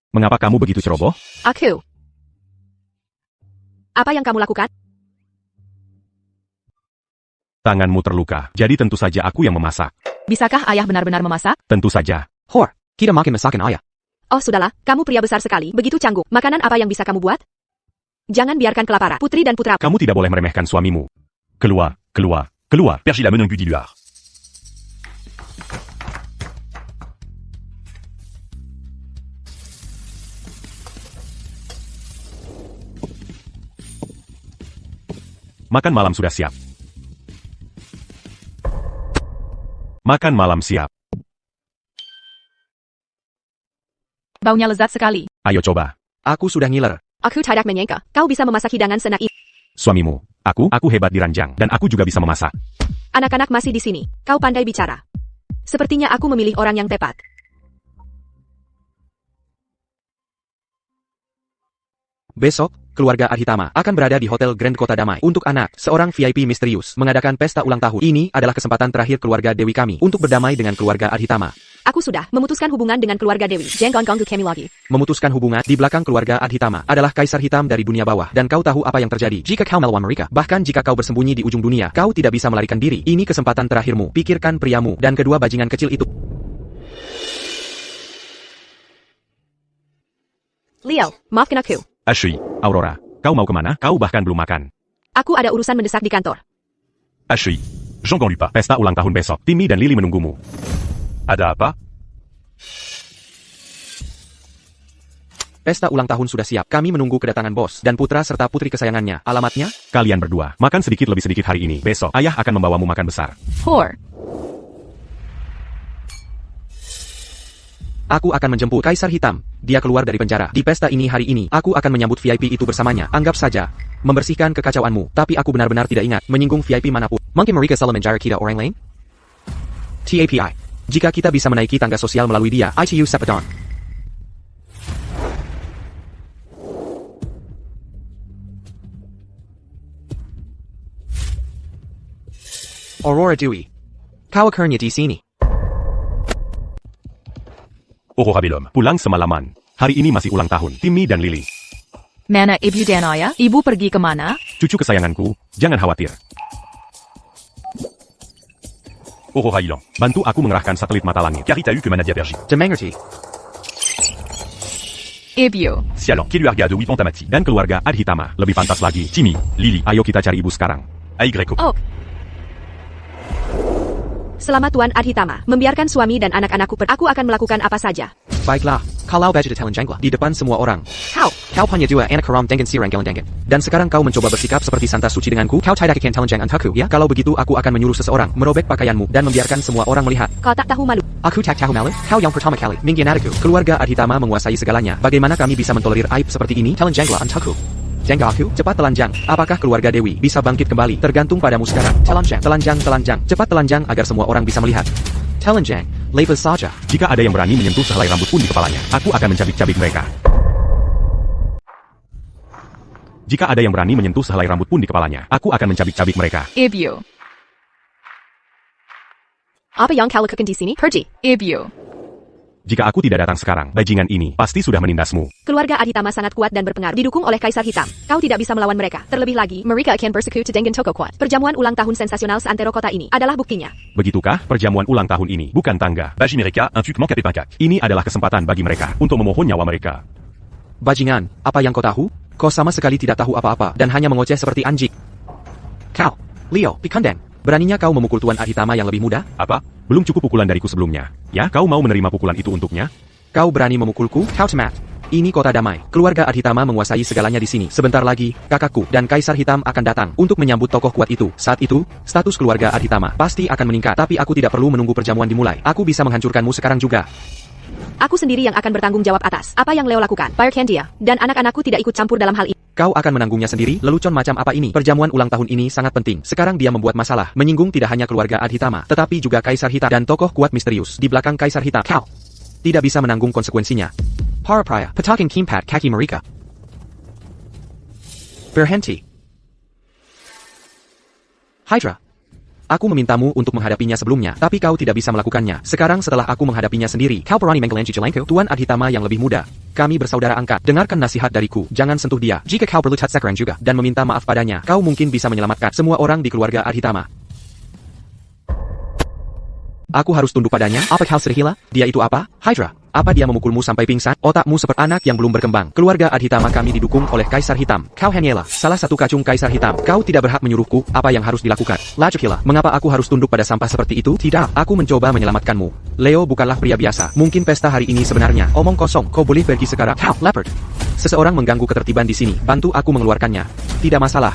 Mengapa kamu begitu ceroboh? Aku. Apa yang kamu lakukan? Tanganmu terluka, jadi tentu saja aku yang memasak. Bisakah ayah benar-benar memasak? Tentu saja. Hor, kita makin masakan ayah. Oh sudahlah, kamu pria besar sekali, begitu canggung. Makanan apa yang bisa kamu buat? Jangan biarkan kelaparan, putri dan putra. Kamu tidak boleh meremehkan suamimu. Keluar, keluar, keluar. Pergila menung Budiluar. Makan malam sudah siap. Makan malam siap. Baunya lezat sekali. Ayo coba. Aku sudah ngiler. Aku tidak menyangka, kau bisa memasak hidangan senak ini. Suamimu, aku hebat di ranjang, dan aku juga bisa memasak. Anak-anak masih di sini, kau pandai bicara. Sepertinya aku memilih orang yang tepat. Besok, keluarga Adhitama akan berada di Hotel Grand Kota Damai. Untuk anak, seorang VIP misterius mengadakan pesta ulang tahun. Ini adalah kesempatan terakhir keluarga Dewi kami untuk berdamai dengan keluarga Adhitama. Aku sudah memutuskan hubungan dengan keluarga Dewi. Jenggon gonggu kami lagi. Memutuskan hubungan di belakang keluarga Adhitama adalah kaisar hitam dari dunia bawah. Dan kau tahu apa yang terjadi jika kau melawan mereka. Bahkan jika kau bersembunyi di ujung dunia, kau tidak bisa melarikan diri. Ini kesempatan terakhirmu. Pikirkan priamu dan kedua bajingan kecil itu. Leo, maafkan aku. Ashley. Aurora, kau mau kemana? Kau bahkan belum makan. Aku ada urusan mendesak di kantor. Ashley. Jean Ganlupa. Pesta ulang tahun besok. Timmy dan Lily menunggumu. Ada apa? Pesta ulang tahun sudah siap. Kami menunggu kedatangan bos dan putra serta putri kesayangannya. Alamatnya? Kalian berdua, makan sedikit lebih sedikit hari ini. Besok, ayah akan membawamu makan besar. Hor. Aku akan menjemput Kaisar Hitam. Dia keluar dari penjara. Di pesta ini hari ini, aku akan menyambut VIP itu bersamanya. Anggap saja, membersihkan kekacauanmu. Tapi aku benar-benar tidak ingat menyinggung VIP manapun. Mungkin mereka salah menjara kita orang lain? TAPI. Jika kita bisa menaiki tangga sosial melalui dia, ITU Sepadon. Aurora Dewi. Kau akhirnya di sini. Aurora Bellum. Pulang semalaman. Hari ini masih ulang tahun. Timmy dan Lily. Mana ibu dan ayah? Ibu pergi kemana? Cucu kesayanganku, jangan khawatir. Aurora Ilan. Bantu aku mengerahkan satelit mata langit. Car il t'a eu que Manadia Pergi. Demengerti. Ibu. Sialan. Qui lui a regardé Wipantamati. Dan keluarga Adhitama. Lebih pantas lagi. Timmy. Lily. Ayo kita cari ibu sekarang. Aigreko. Oh. Selamat Tuan Adhitama, membiarkan suami dan anak-anakku Aku akan melakukan apa saja. Baiklah, kalau baju detail jangla di depan semua orang. Kau hanya dua anak haram dengan si renggelan. Dan sekarang kau mencoba bersikap seperti santa suci denganku. Kau tidak akan telanjang antaku, ya? Kalau begitu aku akan menyuruh seseorang merobek pakaianmu dan membiarkan semua orang melihat. Kau tak tahu malu. Aku tak tahu malu. Kau yang pertama kali mengkhianatiku. Keluarga Adhitama menguasai segalanya. Bagaimana kami bisa mentolerir aib seperti ini? Telanjanglah antaku. Jangga aku, cepat telanjang. Apakah keluarga Dewi bisa bangkit kembali? Tergantung padamu sekarang. Telanjang. Cepat telanjang agar semua orang bisa melihat. Telanjang, lepas saja. Jika ada yang berani menyentuh sehelai rambut pun di kepalanya, aku akan mencabik-cabik mereka. Jika ada yang berani menyentuh sehelai rambut pun di kepalanya, aku akan mencabik-cabik mereka. Ibyu. Apa yang kau lakukan di sini? Pergi. Ibyu. Jika aku tidak datang sekarang, bajingan ini pasti sudah menindasmu. Keluarga Adhitama sangat kuat dan berpengaruh, didukung oleh Kaisar Hitam. Kau tidak bisa melawan mereka. Terlebih lagi, mereka akan bersekutu dengan tokoh kuat. Perjamuan ulang tahun sensasional seantero kota ini adalah buktinya. Begitukah? Perjamuan ulang tahun ini bukan tangga. Baji mereka, un truc manque à Pépin Cac. Ini adalah kesempatan bagi mereka untuk memohon nyawa mereka. Bajingan, apa yang kau tahu? Kau sama sekali tidak tahu apa-apa dan hanya mengoceh seperti anjing. Kau, Leo, Pikandeng, beraninya kau memukul Tuan Adhitama yang lebih muda? Apa? Belum cukup pukulan dariku sebelumnya. Ya, kau mau menerima pukulan itu untuknya? Kau berani memukulku? Kau cemat. Ini kota damai. Keluarga Adhitama menguasai segalanya di sini. Sebentar lagi, kakakku dan Kaisar Hitam akan datang untuk menyambut tokoh kuat itu. Saat itu, status keluarga Adhitama pasti akan meningkat. Tapi aku tidak perlu menunggu perjamuan dimulai. Aku bisa menghancurkanmu sekarang juga. Aku sendiri yang akan bertanggung jawab atas apa yang Leo lakukan. Biarkan dia, dan anak-anakku tidak ikut campur dalam hal ini. Kau akan menanggungnya sendiri? Lelucon macam apa ini? Perjamuan ulang tahun ini sangat penting. Sekarang dia membuat masalah. Menyinggung tidak hanya keluarga Adhitama, tetapi juga Kaisar Hitam dan tokoh kuat misterius di belakang Kaisar Hitam. Kau tidak bisa menanggung konsekuensinya. Para pria, petakan kimpat kaki mereka. Berhenti. Hydra. Aku memintamu untuk menghadapinya sebelumnya, tapi kau tidak bisa melakukannya. Sekarang setelah aku menghadapinya sendiri, kau berani menggelanji jelengku? Tuan Adhitama yang lebih muda. Kami bersaudara angkat. Dengarkan nasihat dariku. Jangan sentuh dia. Jika kau berlutat sekarang juga dan meminta maaf padanya, kau mungkin bisa menyelamatkan semua orang di keluarga Adhitama. Aku harus tunduk padanya. Apa kau serhila? Dia itu apa? Hydra. Apa dia memukulmu sampai pingsan? Otakmu seperti anak yang belum berkembang. Keluarga Adhitama kami didukung oleh Kaisar Hitam. Kau hanyalah salah satu kacung Kaisar Hitam. Kau tidak berhak menyuruhku apa yang harus dilakukan. Lajukila, mengapa aku harus tunduk pada sampah seperti itu? Tidak, aku mencoba menyelamatkanmu. Leo bukanlah pria biasa. Mungkin pesta hari ini sebenarnya omong kosong. Kau boleh pergi sekarang. Kau, leopard. Seseorang mengganggu ketertiban di sini. Bantu aku mengeluarkannya. Tidak masalah.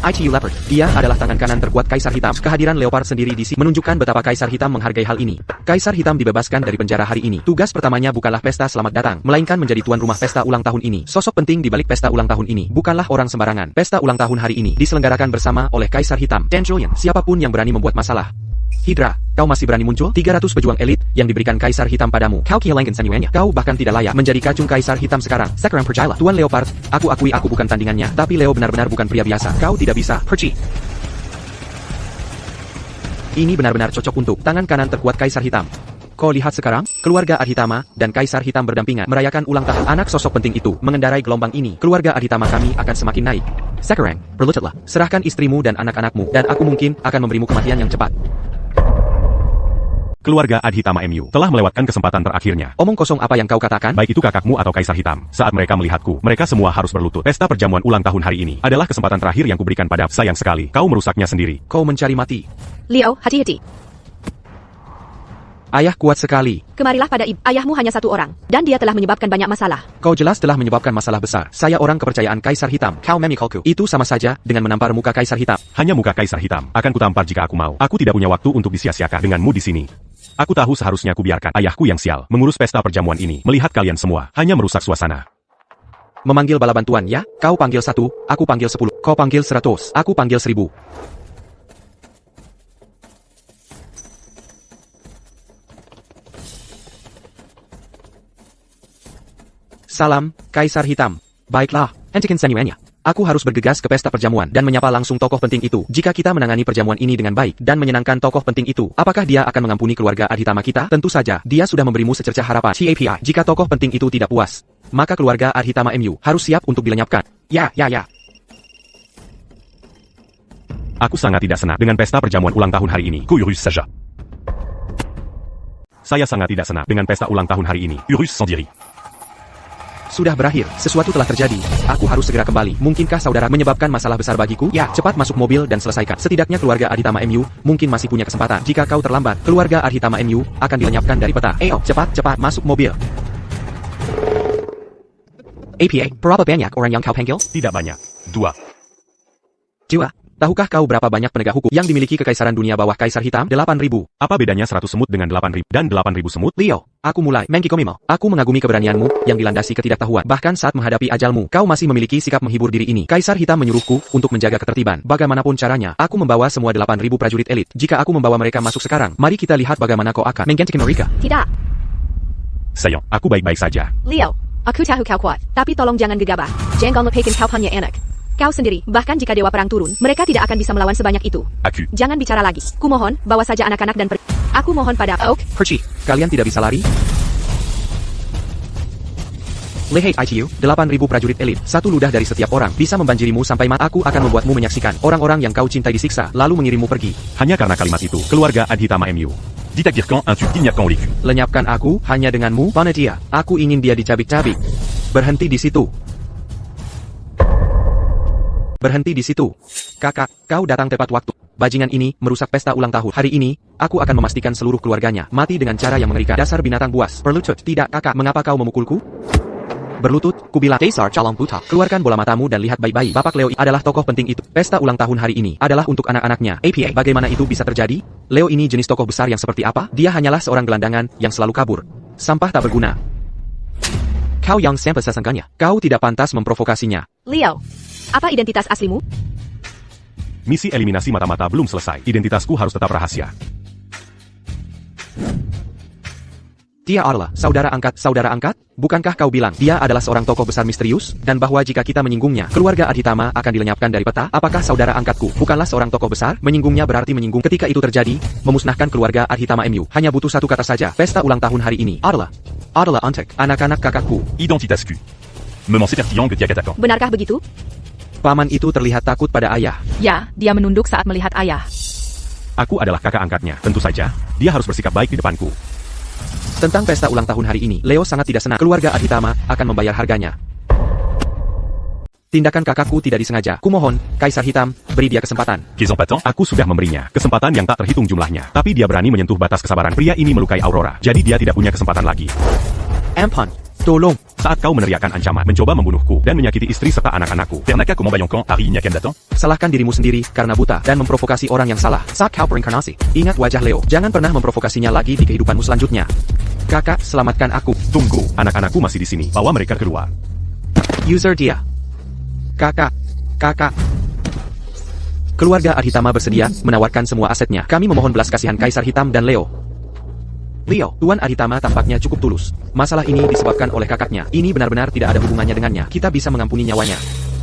ITU Leopard. Dia adalah tangan kanan terkuat Kaisar Hitam. Kehadiran Leopard sendiri di sini menunjukkan betapa Kaisar Hitam menghargai hal ini. Kaisar Hitam dibebaskan dari penjara hari ini. Tugas pertamanya bukanlah pesta selamat datang, melainkan menjadi tuan rumah pesta ulang tahun ini. Sosok penting di balik pesta ulang tahun ini bukanlah orang sembarangan. Pesta ulang tahun hari ini diselenggarakan bersama oleh Kaisar Hitam dan Julian. Siapapun yang berani membuat masalah. Hydra, kau masih berani muncul? 300 pejuang elit yang diberikan Kaisar Hitam padamu. Kau kehilangan senyumannya. Kau bahkan tidak layak menjadi kacung Kaisar Hitam sekarang. Sekarang percayalah, Tuan Leopard, aku akui aku bukan tandingannya. Tapi Leo benar-benar bukan pria biasa. Kau tidak bisa. Pergi. Ini benar-benar cocok untuk tangan kanan terkuat Kaisar Hitam. Kau lihat sekarang, keluarga Adhitama dan Kaisar Hitam berdampingan merayakan ulang tahun. Anak sosok penting itu mengendarai gelombang ini. Keluarga Adhitama kami akan semakin naik. Sekarang, berlututlah. Serahkan istrimu dan anak-anakmu, dan aku mungkin akan memberimu kematian yang cepat. Keluarga Adhitama MU telah melewatkan kesempatan terakhirnya. Omong kosong apa yang kau katakan? Baik itu kakakmu atau Kaisar Hitam. Saat mereka melihatku, mereka semua harus berlutut. Pesta perjamuan ulang tahun hari ini adalah kesempatan terakhir yang kuberikan pada. Sayang sekali, kau merusaknya sendiri. Kau mencari mati. Leo, hati-hati. Ayah kuat sekali. Kemarilah pada ayahmu hanya satu orang, dan dia telah menyebabkan banyak masalah. Kau jelas telah menyebabkan masalah besar. Saya orang kepercayaan Kaisar Hitam. Kau memikulku. Itu sama saja dengan menampar muka Kaisar Hitam. Hanya muka Kaisar Hitam akan kutampar jika aku mau. Aku tidak punya waktu untuk disia-siakan denganmu di sini. Aku tahu seharusnya kubiarkan ayahku yang sial mengurus pesta perjamuan ini. Melihat kalian semua hanya merusak suasana. Memanggil bala bantuan ya? Kau panggil 1, aku panggil 10. Kau panggil 100, aku panggil 1000. Salam, Kaisar Hitam. Baiklah, hentikan senyumannya. Aku harus bergegas ke pesta perjamuan dan menyapa langsung tokoh penting itu. Jika kita menangani perjamuan ini dengan baik dan menyenangkan tokoh penting itu, apakah dia akan mengampuni keluarga Adhitama kita? Tentu saja, dia sudah memberimu secercah harapan. TAPI, jika tokoh penting itu tidak puas, maka keluarga Adhitama MU harus siap untuk dilenyapkan. Ya. Aku sangat tidak senang dengan pesta perjamuan ulang tahun hari ini. Urus Saja. Saya sangat tidak senang dengan pesta ulang tahun hari ini. Urus Sandiri. sudah berakhir. Sesuatu telah terjadi. Aku harus segera kembali. Mungkinkah saudara menyebabkan masalah besar bagiku? Ya, cepat masuk mobil dan selesaikan. Setidaknya keluarga Adhitama MU mungkin masih punya kesempatan. Jika kau terlambat, keluarga Adhitama MU akan dilenyapkan dari peta. Ayo, cepat masuk mobil. APA, berapa banyak orang yang kau panggil? Tidak banyak. 2. Jiwa. Tahukah kau berapa banyak penegak hukum yang dimiliki kekaisaran dunia bawah Kaisar Hitam? 8.000. Apa bedanya 100 semut dengan 8.000 dan 8.000 semut? Leo, aku mulai. Mengki Komimo, aku mengagumi keberanianmu yang dilandasi ketidaktahuan. Bahkan saat menghadapi ajalmu, kau masih memiliki sikap menghibur diri ini. Kaisar Hitam menyuruhku untuk menjaga ketertiban. Bagaimanapun caranya, aku membawa semua 8.000 prajurit elit. Jika aku membawa mereka masuk sekarang, mari kita lihat bagaimana kau akan menggantikan mereka. Tidak. Sayang, aku baik-baik saja. Leo, aku tahu kau kuat, tapi tolong jangan gegabah. Jangan lepaskan kau punya anak. Kau sendiri, bahkan jika Dewa Perang turun, mereka tidak akan bisa melawan sebanyak itu. Aku. Jangan bicara lagi. Kumohon, bawa saja anak-anak dan pergi. Aku mohon pada Oak. Perci, kalian tidak bisa lari? Lehei ITU, 8.000 prajurit elit, satu ludah dari setiap orang, bisa membanjirimu sampai mati. Aku akan membuatmu menyaksikan orang-orang yang kau cintai disiksa, lalu mengirimmu pergi. Hanya karena kalimat itu, keluarga Adhitama MU. Dit à Girkan, un tue Dignackan au l'écu. Lenyapkan aku, hanya denganmu, Panatia. Aku ingin dia dicabik-cabik. Berhenti di situ. Berhenti di situ. Kakak, kau datang tepat waktu. Bajingan ini merusak pesta ulang tahun. Hari ini, aku akan memastikan seluruh keluarganya mati dengan cara yang mengerikan. Dasar binatang buas. Berlutut. Tidak, kakak. Mengapa kau memukulku? Berlutut, kubilang. Kaisar Calong Buta. Keluarkan bola matamu dan lihat baik-baik. Bapak Leo adalah tokoh penting itu. Pesta ulang tahun hari ini adalah untuk anak-anaknya. APA, bagaimana itu bisa terjadi? Leo ini jenis tokoh besar yang seperti apa? Dia hanyalah seorang gelandangan yang selalu kabur. Sampah tak berguna. Kau yang sampai sesangkanya. Kau tidak pantas memprovokasinya. Leo, apa identitas aslimu? Misi eliminasi mata-mata belum selesai. Identitasku harus tetap rahasia. Dia adalah saudara angkat? Bukankah kau bilang dia adalah seorang tokoh besar misterius? Dan bahwa jika kita menyinggungnya, keluarga Adhitama akan dilenyapkan dari peta? Apakah saudara angkatku bukanlah seorang tokoh besar? Menyinggungnya berarti menyinggung. Ketika itu terjadi, memusnahkan keluarga Adhitama MU. Hanya butuh satu kata saja. Pesta ulang tahun hari ini adalah antek. Anak-anak kakakku. Identitas Q. Me m'en s'épertillant que Diak attaquant. Benarkah begitu? Paman itu terlihat takut pada ayah. Ya, dia menunduk saat melihat ayah. Aku adalah kakak angkatnya. Tentu saja, dia harus bersikap baik di depanku. Tentang pesta ulang tahun hari ini, Leo sangat tidak senang. Keluarga Adhitama akan membayar harganya. Tindakan kakakku tidak disengaja. Kumohon, Kaisar Hitam, beri dia kesempatan. Qu'ils en patent. Aku sudah memberinya kesempatan yang tak terhitung jumlahnya. Tapi dia berani menyentuh batas kesabaran. Pria ini melukai Aurora. Jadi dia tidak punya kesempatan lagi. Ampun, tolong. Saat kau meneriakkan ancaman, mencoba membunuhku, dan menyakiti istri serta anak-anakku. Ternaka comment Bayankan, Harry Ignakem datant. Salahkan dirimu sendiri karena buta dan memprovokasi orang yang salah. Saat kau berinkarnasi, ingat wajah Leo. Jangan pernah memprovokasinya lagi di kehidupanmu selanjutnya. Kakak, selamatkan aku. Tunggu, anak-anakku masih di sini. Bawa mereka keluar. User dia. Kakak. Keluarga Adhitama bersedia menawarkan semua asetnya. Kami memohon belas kasihan Kaisar Hitam dan Leo. Tuan Adhitama tampaknya cukup tulus. Masalah ini disebabkan oleh kakaknya. Ini benar-benar tidak ada hubungannya dengannya. Kita bisa mengampuni nyawanya.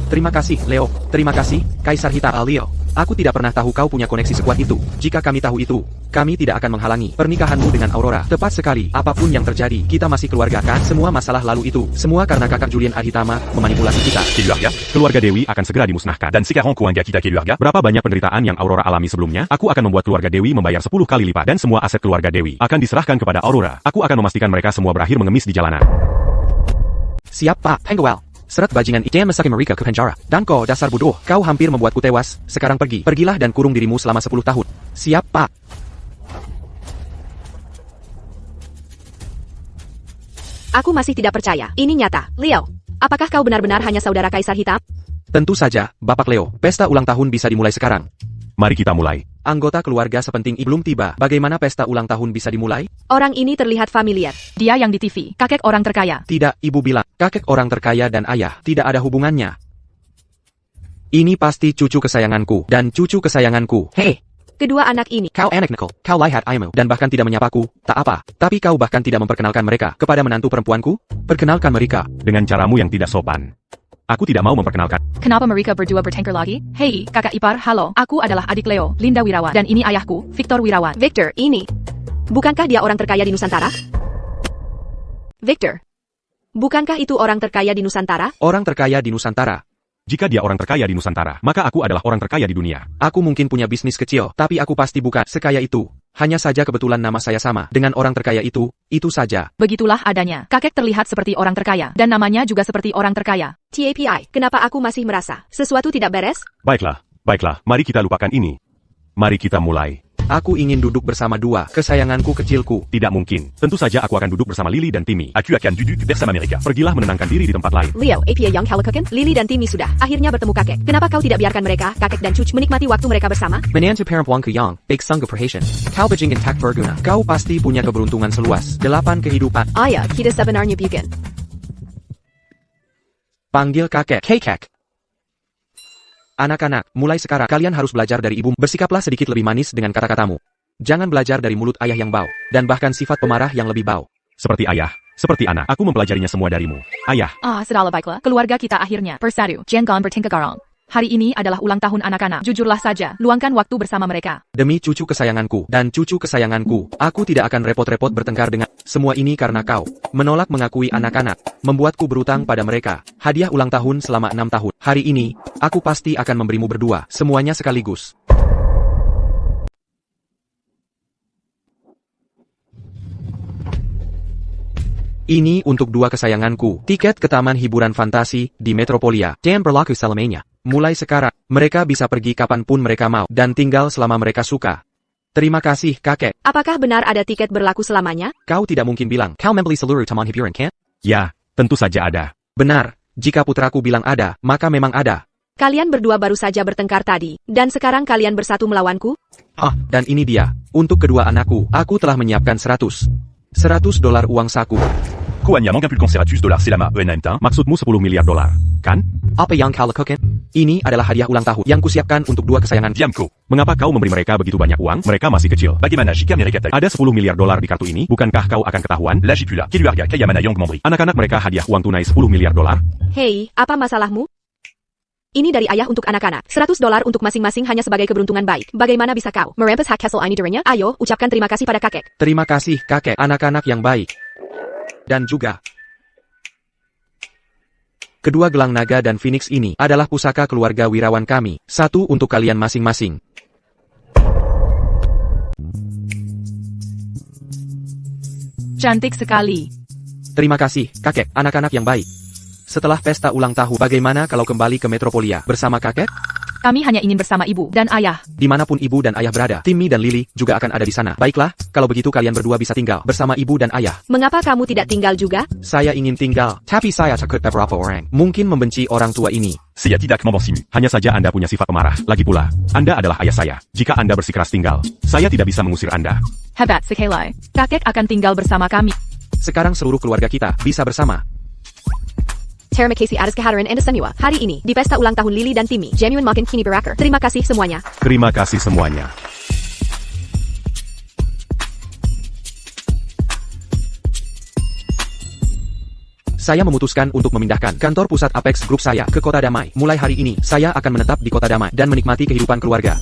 Terima kasih, Leo. Terima kasih, Kaisar Hitam. Leo, aku tidak pernah tahu kau punya koneksi sekuat itu. Jika kami tahu itu, kami tidak akan menghalangi pernikahanmu dengan Aurora. Tepat sekali, apapun yang terjadi, kita masih keluarga kan? Semua masalah lalu itu, semua karena kakak Julian Adhitama memanipulasi kita. Keluarga. Keluarga Dewi akan segera dimusnahkan. Dan sekarang kuangga kita keluarga. Berapa banyak penderitaan yang Aurora alami sebelumnya? Aku akan membuat keluarga Dewi membayar 10 kali lipat. Dan semua aset keluarga Dewi akan diserahkan kepada Aurora. Aku akan memastikan mereka semua berakhir mengemis di jalanan. Siap, Pak Penguel. Seret bajingan itu dan masukin mereka ke penjara. Dan kau dasar bodoh, kau hampir membuatku tewas. Sekarang pergi. Pergilah dan kurung dirimu selama 10 tahun. Siap, Pak. Aku masih tidak percaya. Ini nyata. Leo, apakah kau benar-benar hanya saudara Kaisar Hitam? Tentu saja, Bapak Leo. Pesta ulang tahun bisa dimulai sekarang. Mari kita mulai. Anggota keluarga sepenting belum tiba. Bagaimana pesta ulang tahun bisa dimulai? Orang ini terlihat familiar. Dia yang di TV, kakek orang terkaya. Tidak, ibu bilang, kakek orang terkaya dan ayah tidak ada hubungannya. Ini pasti cucu kesayanganku dan cucu kesayanganku. Hei, Kedua anak ini. kau anak nakal, kau lihat ayahmu dan bahkan tidak menyapaku. Tak apa, tapi kau bahkan tidak memperkenalkan mereka kepada menantu perempuanku. Perkenalkan mereka. Dengan caramu yang tidak sopan. Aku tidak mau memperkenalkan. Kenapa mereka berdua bertengkar lagi? Hei, kakak ipar, halo. Aku adalah adik Leo, Linda Wirawan. Dan ini ayahku, Victor Wirawan. Victor, ini. Bukankah dia orang terkaya di Nusantara? Victor. Bukankah itu orang terkaya di Nusantara? Orang terkaya di Nusantara. Jika dia orang terkaya di Nusantara, maka aku adalah orang terkaya di dunia. Aku mungkin punya bisnis kecil, tapi aku pasti bukan sekaya itu. Hanya saja kebetulan nama saya sama dengan orang terkaya itu saja. Begitulah adanya. Kakek terlihat seperti orang terkaya, dan namanya juga seperti orang terkaya. TAPI, kenapa aku masih merasa sesuatu tidak beres? Baiklah, mari kita lupakan ini. Mari kita mulai. Aku ingin duduk bersama dua kesayanganku kecilku. Tidak mungkin. Tentu saja aku akan duduk bersama Lily dan Timmy. Aku akan duduk bersama mereka. Pergilah menenangkan diri di tempat lain. Leo, APA Young Halakoken, Lily dan Timmy sudah akhirnya bertemu kakek. Kenapa kau tidak biarkan mereka, kakek dan cucu, menikmati waktu mereka bersama? Menantu perempuan ke yang, baik sanggup perhatian. Kau bejing intak berguna. Kau pasti punya keberuntungan seluas 8 kehidupan. Ayah, kita sebenarnya bukan. Panggil kakek. Kekek. Anak-anak, mulai sekarang kalian harus belajar dari ibu. Bersikaplah sedikit lebih manis dengan kata-katamu. Jangan belajar dari mulut ayah yang bau, dan bahkan sifat pemarah yang lebih bau. Seperti ayah, seperti anak. Aku mempelajarinya semua darimu. Ayah. Sudahlah baiklah. Keluarga kita akhirnya bersatu. Jangan bertingkah garang. Hari ini adalah ulang tahun anak-anak. Jujurlah saja, luangkan waktu bersama mereka. Demi cucu kesayanganku dan cucu kesayanganku, aku tidak akan repot-repot bertengkar dengan semua ini karena kau menolak mengakui anak-anak, membuatku berutang pada mereka. Hadiah ulang tahun selama 6 tahun. Hari ini, aku pasti akan memberimu berdua, semuanya sekaligus. Ini untuk dua kesayanganku. Tiket ke taman hiburan fantasi di Metropolia dan berlaku selamanya. Mulai sekarang, mereka bisa pergi kapanpun mereka mau dan tinggal selama mereka suka. Terima kasih, kakek. Apakah benar ada tiket berlaku selamanya? Kau tidak mungkin bilang, kau membeli seluruh taman hiburan, kan? Ya, tentu saja ada. Benar, jika putraku bilang ada, maka memang ada. Kalian berdua baru saja bertengkar tadi, dan sekarang kalian bersatu melawanku? Dan ini dia. Untuk kedua anakku, aku telah menyiapkan $100 uang saku. Koan ya manqué plus $100 selama 6 tahun. Maksudmu $10 miliar, kan? Apa yang kau lakukan? Ini adalah hadiah ulang tahun yang kusiapkan untuk dua kesayangan. Diamko. Mengapa kau memberi mereka begitu banyak uang? Mereka masih kecil. Bagaimana jika mereka tahu? Ada $10 miliar di kartu ini, bukankah kau akan ketahuan? La jipula. Keluarga kaya mana yang memberi? Anak-anak mereka hadiah uang tunai $10 miliar. Hei, apa masalahmu? Ini dari ayah untuk anak-anak. $100 untuk masing-masing hanya sebagai keberuntungan baik. Bagaimana bisa kau merampas hak Castle ini darinya? Ayo, ucapkan terima kasih pada kakek. Terima kasih, kakek. Anak-anak yang baik. Dan juga, kedua gelang naga dan phoenix ini adalah pusaka keluarga wirawan kami. Satu untuk kalian masing-masing. Cantik sekali. Terima kasih, kakek. Anak-anak yang baik. Setelah pesta ulang tahun, bagaimana kalau kembali ke Metropolia bersama kakek? Kami hanya ingin bersama ibu dan ayah. Dimanapun ibu dan ayah berada, Timmy dan Lily juga akan ada di sana. Baiklah, kalau begitu kalian berdua bisa tinggal bersama ibu dan ayah. Mengapa kamu tidak tinggal juga? Saya ingin tinggal, tapi saya takut beberapa orang mungkin membenci orang tua ini. Saya tidak membenci. Hanya saja Anda punya sifat pemarah. Lagi pula, Anda adalah ayah saya. Jika Anda bersikeras tinggal, saya tidak bisa mengusir Anda. Hebat sekali. Kakek akan tinggal bersama kami. Sekarang seluruh keluarga kita bisa bersama. Terima kasih atas kehadiran Anda semua hari ini di pesta ulang tahun Lily dan Timmy. Genuine makin kini berakhir. Terima kasih semuanya. Terima kasih semuanya. Saya memutuskan untuk memindahkan kantor pusat Apex Group saya ke Kota Damai. Mulai hari ini, saya akan menetap di Kota Damai dan menikmati kehidupan keluarga.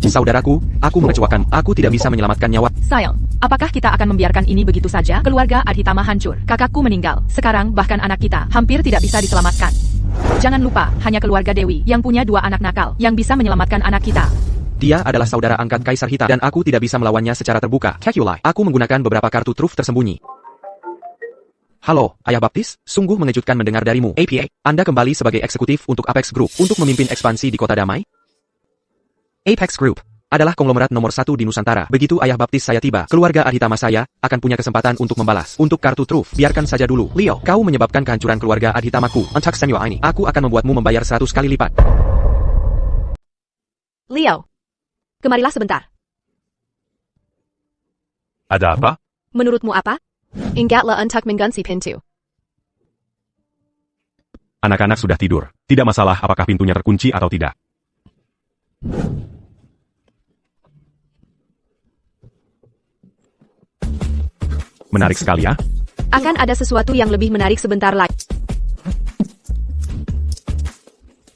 Saudaraku, aku mengecewakan. Aku tidak bisa menyelamatkan nyawa. Sayang, apakah kita akan membiarkan ini begitu saja? Keluarga Adhitama hancur. Kakakku meninggal. Sekarang bahkan anak kita hampir tidak bisa diselamatkan. Jangan lupa, hanya keluarga Dewi yang punya 2 anak nakal yang bisa menyelamatkan anak kita. Dia adalah saudara angkat Kaisar Hita dan aku tidak bisa melawannya secara terbuka. Kekulai. Aku menggunakan beberapa kartu truf tersembunyi. Halo, Ayah Baptis. Sungguh mengejutkan mendengar darimu. APA, Anda kembali sebagai eksekutif untuk Apex Group untuk memimpin ekspansi di Kota Damai? Apex Group adalah konglomerat nomor 1 di Nusantara. Begitu Ayah Baptis saya tiba, keluarga Adhitama saya akan punya kesempatan untuk membalas. Untuk kartu truf, biarkan saja dulu. Leo, kau menyebabkan kehancuran keluarga Adhitamaku. Untuk semua ini, aku akan membuatmu membayar 100 kali lipat. Leo, kemarilah sebentar. Ada apa? Menurutmu apa? Ingatlah untuk mengganti pintu. Anak-anak sudah tidur. Tidak masalah apakah pintunya terkunci atau tidak. Menarik sekali ya. Akan ada sesuatu yang lebih menarik sebentar lagi.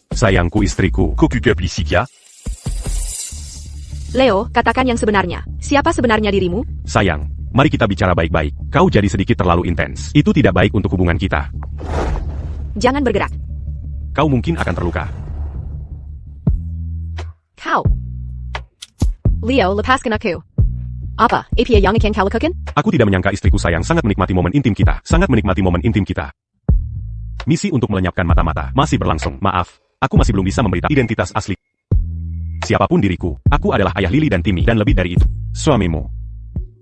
Sayangku istriku. Kokuke Plisikia? Leo, katakan yang sebenarnya. Siapa sebenarnya dirimu? Sayang, Mari kita bicara baik-baik. Kau jadi sedikit terlalu intens. Itu tidak baik untuk hubungan kita. Jangan bergerak. Kau mungkin akan terluka. Kau. Leo, lepaskan aku. Apa, APA yang akan kau lakukan? Aku tidak menyangka istriku sayang sangat menikmati momen intim kita. Sangat menikmati momen intim kita. Misi untuk melenyapkan mata-mata masih berlangsung. Maaf, aku masih belum bisa memberitahu identitas asli. Siapapun diriku, aku adalah ayah Lily dan Timmy, dan lebih dari itu, suamimu.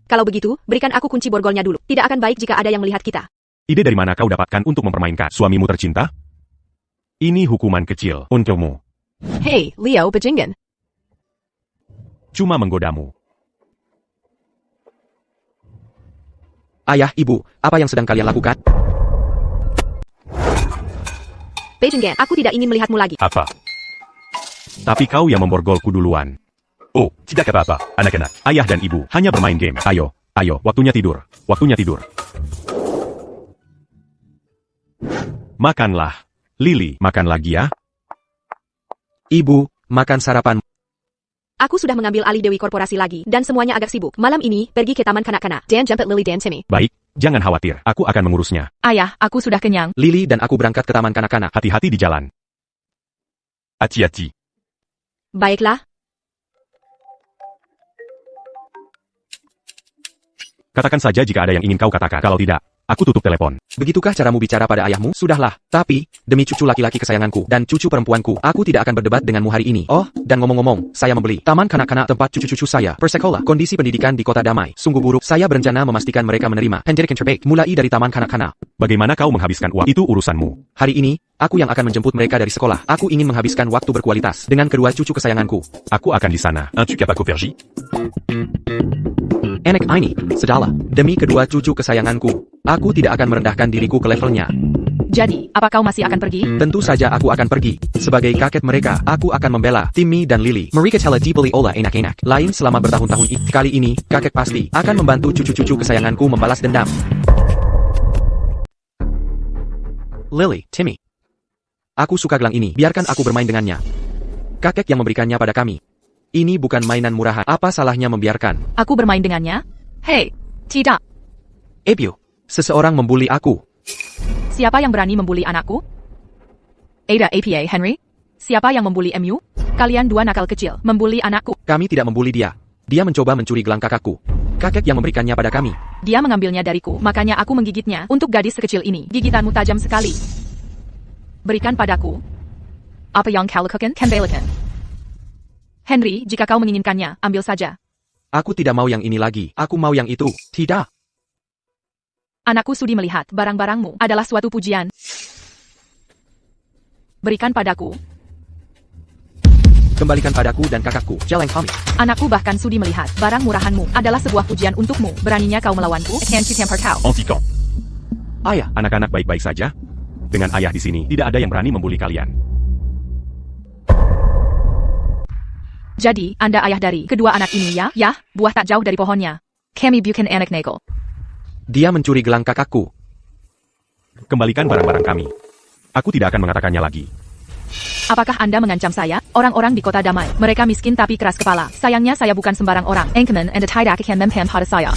Kalau begitu, berikan aku kunci borgolnya dulu. Tidak akan baik jika ada yang melihat kita. Ide dari mana kau dapatkan untuk mempermainkan suamimu tercinta? Ini hukuman kecil untukmu. Hey, Leo, bajingan. Cuma menggodamu. Ayah, ibu, apa yang sedang kalian lakukan? Bajingan, aku tidak ingin melihatmu lagi. Apa? Tapi kau yang memborgolku duluan. Oh, tidak apa-apa, anak-anak. Ayah dan ibu hanya bermain game. Ayo, ayo, waktunya tidur. Waktunya tidur. Makanlah. Lily, makan lagi ya. Ibu, makan sarapan. Aku sudah mengambil alih Dewi Korporasi lagi, dan semuanya agak sibuk. Malam ini, pergi ke taman kanak-kanak. Dan jemput Lily dan Timmy. Baik, jangan khawatir. Aku akan mengurusnya. Ayah, aku sudah kenyang. Lily dan aku berangkat ke taman kanak-kanak. Hati-hati di jalan. Hati-hati. Baiklah. Katakan saja jika ada yang ingin kau katakan. Kalau tidak, aku tutup telepon. Begitukah caramu bicara pada ayahmu? Sudahlah. Tapi, demi cucu laki-laki kesayanganku dan cucu perempuanku, aku tidak akan berdebat denganmu hari ini. Oh, dan ngomong-ngomong, saya membeli taman kanak-kanak tempat cucu-cucu saya bersekolah. Kondisi pendidikan di kota damai sungguh buruk. Saya berencana memastikan mereka menerima pendidikan terbaik mulai dari taman kanak-kanak. Bagaimana kau menghabiskan uang? Itu urusanmu. Hari ini, aku yang akan menjemput mereka dari sekolah. Aku ingin menghabiskan waktu berkualitas dengan kedua cucu kesayanganku. Aku akan di sana. Un truc à pas qu'aubergie? Enak ini, sedala. Demi kedua cucu kesayanganku, aku tidak akan merendahkan diriku ke levelnya. Jadi, apa kau masih akan pergi? Tentu saja aku akan pergi. Sebagai kakek mereka, aku akan membela Timmy dan Lily. Mereka telah dibeli oleh enak-enak lain selama bertahun-tahun. Kali ini, kakek pasti akan membantu cucu-cucu kesayanganku membalas dendam. Lily, Timmy. Aku suka gelang ini, biarkan aku bermain dengannya. Kakek yang memberikannya pada kami. Ini bukan mainan murahan, apa salahnya membiarkan? Aku bermain dengannya? Hei, tidak. Ebio, seseorang membuli aku. Siapa yang berani membuli anakku? Ada APA, Henry? Siapa yang membuli MU? Kalian dua nakal kecil, membuli anakku. Kami tidak membuli dia. Dia mencoba mencuri gelang kakakku. Kakek yang memberikannya pada kami. Dia mengambilnya dariku, makanya aku menggigitnya. Untuk gadis sekecil ini, gigitanmu tajam sekali. Berikan padaku. Apa yang kau lakukan? Kembalikan. Henry, jika kau menginginkannya, ambil saja. Aku tidak mau yang ini lagi. Aku mau yang itu. Tidak. Anakku sudi melihat barang-barangmu adalah suatu pujian. Berikan padaku. Kembalikan padaku dan kakakku. Jalan kami. Anakku bahkan sudi melihat barang murahanmu adalah sebuah pujian untukmu. Beraninya kau melawanku? Can't you tampar kau? Anti-camp. Ayah, Anak-anak baik-baik saja. Dengan ayah di sini, tidak ada yang berani membuli kalian. Jadi, Anda ayah dari kedua anak ini ya? Ya, buah tak jauh dari pohonnya. Kami bukan anak negel. dia mencuri gelang kakakku. Kembalikan barang-barang kami. Aku tidak akan mengatakannya lagi. Apakah Anda mengancam saya? Orang-orang di kota damai. Mereka miskin tapi keras kepala. Sayangnya saya bukan sembarang orang. Anchorman and tidak akan mempan pada saya.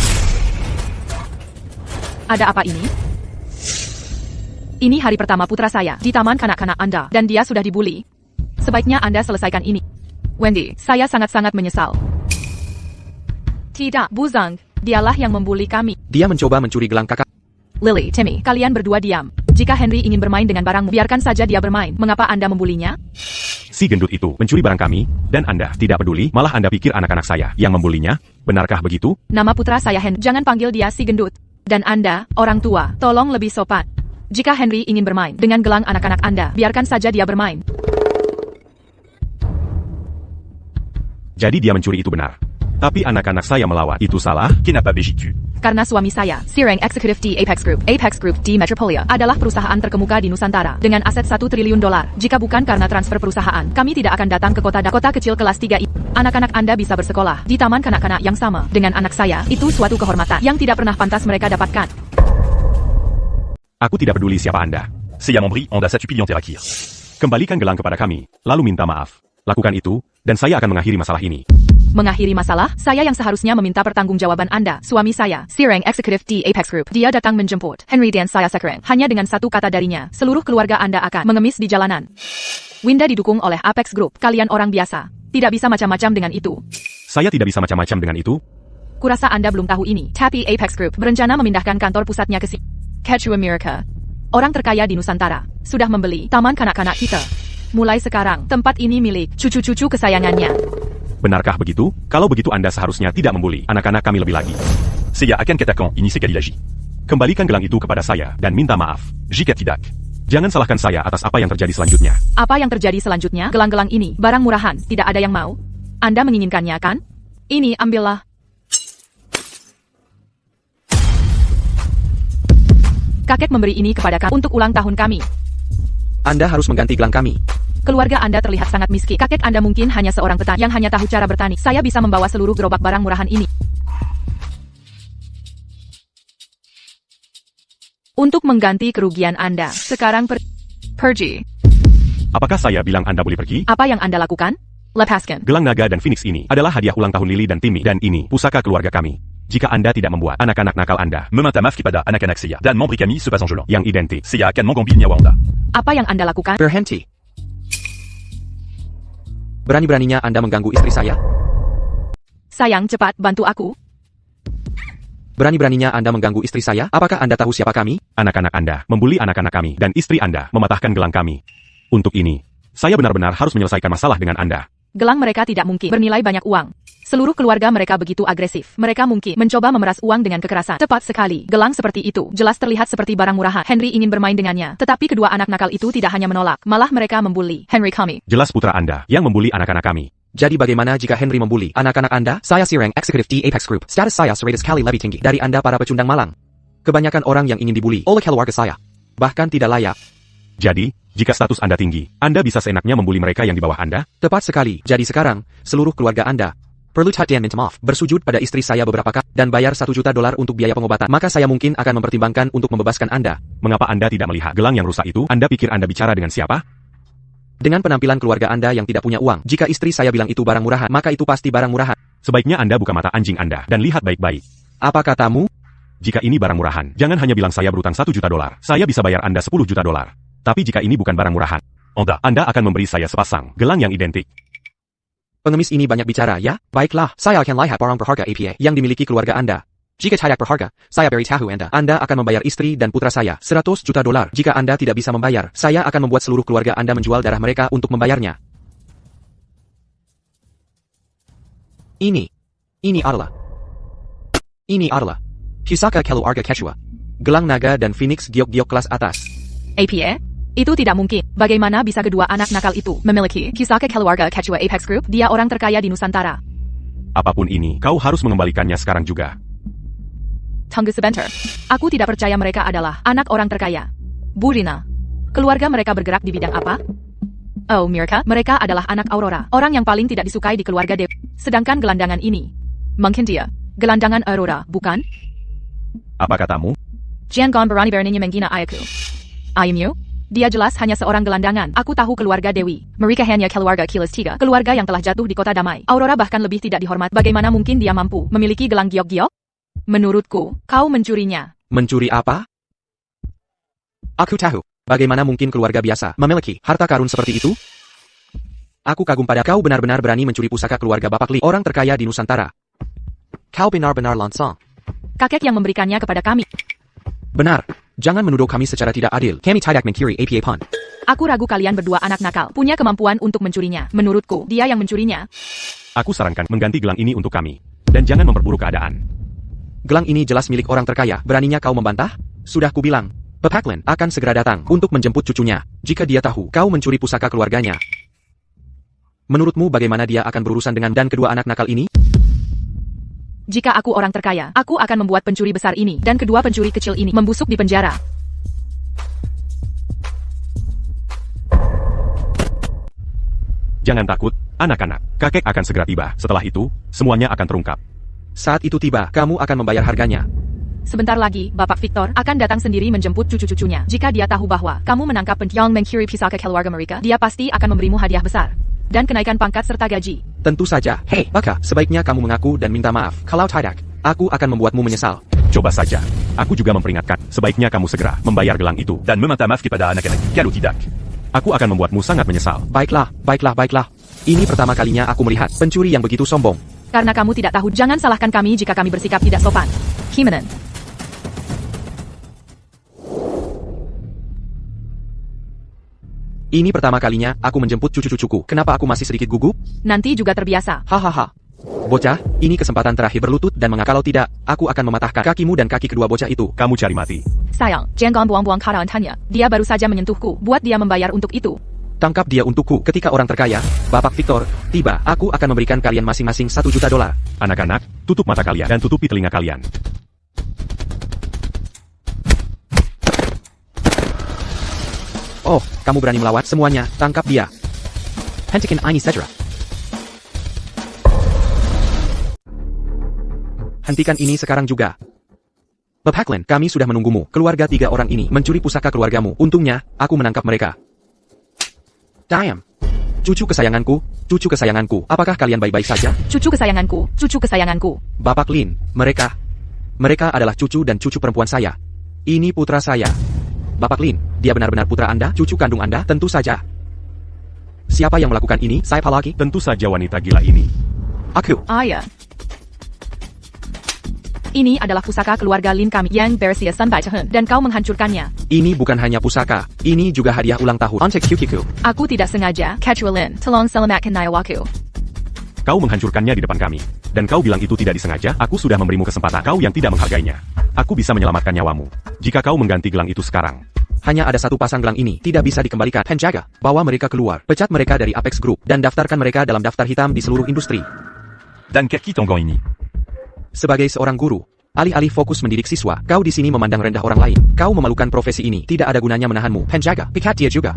Ada apa ini? Ini hari pertama putra saya di taman kanak-kanak Anda. Dan dia sudah dibuli. Sebaiknya Anda selesaikan ini. Wendy, saya sangat-sangat menyesal. Tidak, Buzang. Dialah yang membuli kami. Dia mencoba mencuri gelang kakak. Lily, Timmy, kalian berdua diam. Jika Henry ingin bermain dengan barangmu, biarkan saja dia bermain. Mengapa Anda membulinya? Si gendut itu mencuri barang kami, dan Anda tidak peduli, malah Anda pikir anak-anak saya yang membulinya? Benarkah begitu? Nama putra saya Henry. Jangan panggil dia si gendut. Dan Anda, orang tua, tolong lebih sopan. Jika Henry ingin bermain dengan gelang anak-anak Anda, biarkan saja dia bermain. Jadi dia mencuri itu benar. Tapi anak-anak saya melawan. Itu salah? Qui n'a pas bégitu? Karena suami saya, Sireng Executive di Apex Group. Apex Group di Metropolia adalah perusahaan terkemuka di Nusantara dengan aset $1 triliun. Jika bukan karena transfer perusahaan, kami tidak akan datang ke kota kecil kelas 3 ini. Anak-anak Anda bisa bersekolah di taman kanak-kanak yang sama dengan anak saya. Itu suatu kehormatan yang tidak pernah pantas mereka dapatkan. Aku tidak peduli siapa Anda. C'est Yamambri, on a sa tupillion terakir. Kembalikan gelang kepada kami, lalu minta maaf. Lakukan itu, dan saya akan mengakhiri masalah ini. Mengakhiri masalah, saya yang seharusnya meminta pertanggungjawaban Anda, suami saya, Sireng Eksekutif di Apex Group. Dia datang menjemput Henry dan saya sekarang. Hanya dengan satu kata darinya, seluruh keluarga Anda akan mengemis di jalanan. Winda didukung oleh Apex Group. Kalian orang biasa. Tidak bisa macam-macam dengan itu. Saya tidak bisa macam-macam dengan itu. Kurasa Anda belum tahu ini, tapi Apex Group berencana memindahkan kantor pusatnya ke sini. Quechua America. Orang terkaya di Nusantara sudah membeli taman kanak-kanak kita. Mulai sekarang, tempat ini milik cucu-cucu kesayangannya. Benarkah begitu? Kalau begitu Anda seharusnya tidak membuli anak-anak kami lebih lagi. Seiya akan katakan ini sekali lagi. Kembalikan gelang itu kepada saya dan minta maaf. Jika tidak, jangan salahkan saya atas apa yang terjadi selanjutnya. Apa yang terjadi selanjutnya? Gelang-gelang ini, barang murahan, tidak ada yang mau. Anda menginginkannya kan? Ini ambillah. Kakek memberi ini kepada kami untuk ulang tahun kami. Anda harus mengganti gelang kami. Keluarga Anda terlihat sangat miskin. Kakek Anda mungkin hanya seorang petani yang hanya tahu cara bertani. Saya bisa membawa seluruh gerobak barang murahan ini. Untuk mengganti kerugian Anda, sekarang pergi. Apakah saya bilang Anda boleh pergi? Apa yang Anda lakukan? Lepaskan. Gelang naga dan Phoenix ini adalah hadiah ulang tahun Lily dan Timmy, dan ini pusaka keluarga kami. Jika Anda tidak membuat anak-anak nakal Anda Meminta maaf kepada anak-anak Seiya dan memberi kami sebatang gelang yang identik, Seiya akan mengambil nyawa Anda. Apa yang Anda lakukan? Berhenti. Berani-beraninya Anda mengganggu istri saya? Sayang, cepat bantu aku. Berani-beraninya Anda mengganggu istri saya? Apakah Anda tahu siapa kami? anak-anak Anda membuli anak-anak kami, dan istri Anda mematahkan gelang kami. Untuk ini, saya benar-benar harus menyelesaikan masalah dengan Anda. Gelang mereka tidak mungkin bernilai banyak uang. Seluruh keluarga mereka begitu agresif. Mereka mungkin mencoba memeras uang dengan kekerasan. Tepat sekali. Gelang seperti itu jelas terlihat seperti barang murahan. Henry ingin bermain dengannya. Tetapi kedua anak nakal itu tidak hanya menolak, malah mereka membuli Henry kami. Jelas putra Anda yang membuli anak-anak kami. Jadi bagaimana jika Henry membuli anak-anak Anda? Saya Sireng Eksekutif di Apex Group. Status saya 100 kali lebih tinggi dari Anda para pecundang malang. Kebanyakan orang yang ingin dibuli oleh keluarga saya. Bahkan tidak layak. Jadi, jika status Anda tinggi, Anda bisa seenaknya membuli mereka yang di bawah Anda? Tepat sekali. Jadi sekarang, seluruh keluarga Anda perlu dan minta maaf, bersujud pada istri saya beberapa kali, dan bayar $1 juta untuk biaya pengobatan. Maka saya mungkin akan mempertimbangkan untuk membebaskan Anda. Mengapa Anda tidak melihat gelang yang rusak itu? Anda pikir Anda bicara dengan siapa? Dengan penampilan keluarga Anda yang tidak punya uang. Jika istri saya bilang itu barang murahan, maka itu pasti barang murahan. Sebaiknya Anda buka mata anjing Anda dan lihat baik-baik. Apa katamu? Jika ini barang murahan, jangan hanya bilang saya berutang $1 juta. Saya bisa bayar Anda $10 juta. Tapi jika ini bukan barang murahan, Anda akan memberi saya sepasang gelang yang identik. Pengemis ini banyak bicara, ya? Baiklah, saya akan lihat barang berharga APA yang dimiliki keluarga Anda. Jika tidak berharga, saya beri tahu Anda. Anda akan membayar istri dan putra saya $100 juta. Jika Anda tidak bisa membayar, saya akan membuat seluruh keluarga Anda menjual darah mereka untuk membayarnya. Ini adalah Pusaka keluarga Quechua. Gelang naga dan Phoenix giok-giok kelas atas. APA? Itu tidak mungkin. Bagaimana bisa kedua anak nakal itu memiliki pusaka keluarga Quechua Apex Group? Dia orang terkaya di Nusantara. Apapun ini, kau harus mengembalikannya sekarang juga. Tunggu sebentar. Aku tidak percaya mereka adalah anak orang terkaya. Bu Rina, keluarga mereka bergerak di bidang apa? Oh, Mirka, mereka adalah anak Aurora, orang yang paling tidak disukai di keluarga Dewi. Sedangkan gelandangan ini, mungkin dia, gelandangan Aurora, bukan? Apa katamu? Jangan berani-beraninya menghina ayahku. Ayahmu? Dia jelas hanya seorang gelandangan. Aku tahu keluarga Dewi. Mereka hanya keluarga Kilas 3, keluarga yang telah jatuh di kota damai. Aurora bahkan lebih tidak dihormat. Bagaimana mungkin dia mampu memiliki gelang giok-giok? Menurutku, kau mencurinya. Mencuri apa? Aku tahu. Bagaimana mungkin keluarga biasa memiliki harta karun seperti itu? Aku kagum pada kau benar-benar berani mencuri pusaka keluarga Bapak Lee, orang terkaya di Nusantara. Kau benar-benar langsung. Kakek yang memberikannya kepada kami. Benar. Jangan menuduh kami secara tidak adil. Kami tidak mencuri APA pun. Aku ragu kalian berdua anak nakal punya kemampuan untuk mencurinya. Menurutku, dia yang mencurinya. Aku sarankan mengganti gelang ini untuk kami. Dan jangan memperburuk keadaan. Gelang ini jelas milik orang terkaya. Beraninya kau membantah? Sudah kubilang. Pepaklin akan segera datang untuk menjemput cucunya. Jika dia tahu kau mencuri pusaka keluarganya. Menurutmu bagaimana dia akan berurusan dengan dan kedua anak nakal ini? Jika aku orang terkaya, aku akan membuat pencuri besar ini dan kedua pencuri kecil ini membusuk di penjara. Jangan takut, anak-anak. Kakek akan segera tiba. Setelah itu, semuanya akan terungkap. Saat itu tiba, kamu akan membayar harganya. Sebentar lagi, Bapak Victor akan datang sendiri menjemput cucu-cucunya. Jika dia tahu bahwa kamu menangkap yang mencuri pusaka keluarga mereka, dia pasti akan memberimu hadiah besar dan kenaikan pangkat serta gaji. Tentu saja. Hei, Baka, sebaiknya kamu mengaku dan minta maaf. Kalau tidak, aku akan membuatmu menyesal. Coba saja. Aku juga memperingatkan, sebaiknya kamu segera membayar gelang itu. Dan meminta maaf kepada anak-anak. Kalau tidak, Aku akan membuatmu sangat menyesal. Baiklah, baiklah, baiklah. Ini pertama kalinya aku melihat pencuri yang begitu sombong. Karena kamu tidak tahu, jangan salahkan kami jika kami bersikap tidak sopan. Himenen. Ini pertama kalinya aku menjemput cucu-cucuku. Kenapa aku masih sedikit gugup? Nanti juga terbiasa. Hahaha. Bocah, ini kesempatan terakhir berlutut dan kalau tidak, aku akan mematahkan kakimu dan kaki kedua bocah itu. Kamu cari mati. Sayang, jangan buang-buang kata tanya. Dia baru saja menyentuhku, buat dia membayar untuk itu. Tangkap dia untukku. Ketika orang terkaya, Bapak Victor, tiba, aku akan memberikan kalian masing-masing $1 juta. Anak-anak, tutup mata kalian dan tutupi telinga kalian. Oh, kamu berani melawat semuanya, tangkap dia. Hentikan ini segera. Hentikan ini sekarang juga. Bob Hacklin, kami sudah menunggumu. Keluarga 3 orang ini mencuri pusaka keluargamu. Untungnya, aku menangkap mereka. Damn. Cucu kesayanganku, apakah kalian baik-baik saja? Cucu kesayanganku. Bapak Lin, mereka adalah cucu dan cucu perempuan saya. Ini putra saya. Bapak Lin, dia benar-benar putra Anda, cucu kandung Anda, tentu saja. Siapa yang melakukan ini? Siapa lagi? Tentu saja wanita gila ini. Aku. Ayah. Ini adalah pusaka keluarga Lin kami yang bersia Sun Bai Chehen, dan kau menghancurkannya. Ini bukan hanya pusaka, ini juga hadiah ulang tahun. Ontek Kyukiku. Aku tidak sengaja, Ketua Lin, tolong selamatkan nyawaku. Kau menghancurkannya di depan kami. Dan kau bilang itu tidak disengaja, aku sudah memberimu kesempatan. Kau yang tidak menghargainya. Aku bisa menyelamatkan nyawamu. Jika kau mengganti gelang itu sekarang. Hanya ada satu pasang gelang ini, tidak bisa dikembalikan. Penjaga, bawa mereka keluar. Pecat mereka dari Apex Group, dan daftarkan mereka dalam daftar hitam di seluruh industri. Dan Kerki Tonggon ini. Sebagai seorang guru, alih-alih fokus mendidik siswa, kau di sini memandang rendah orang lain. Kau memalukan profesi ini, tidak ada gunanya menahanmu. Penjaga, pikat dia juga.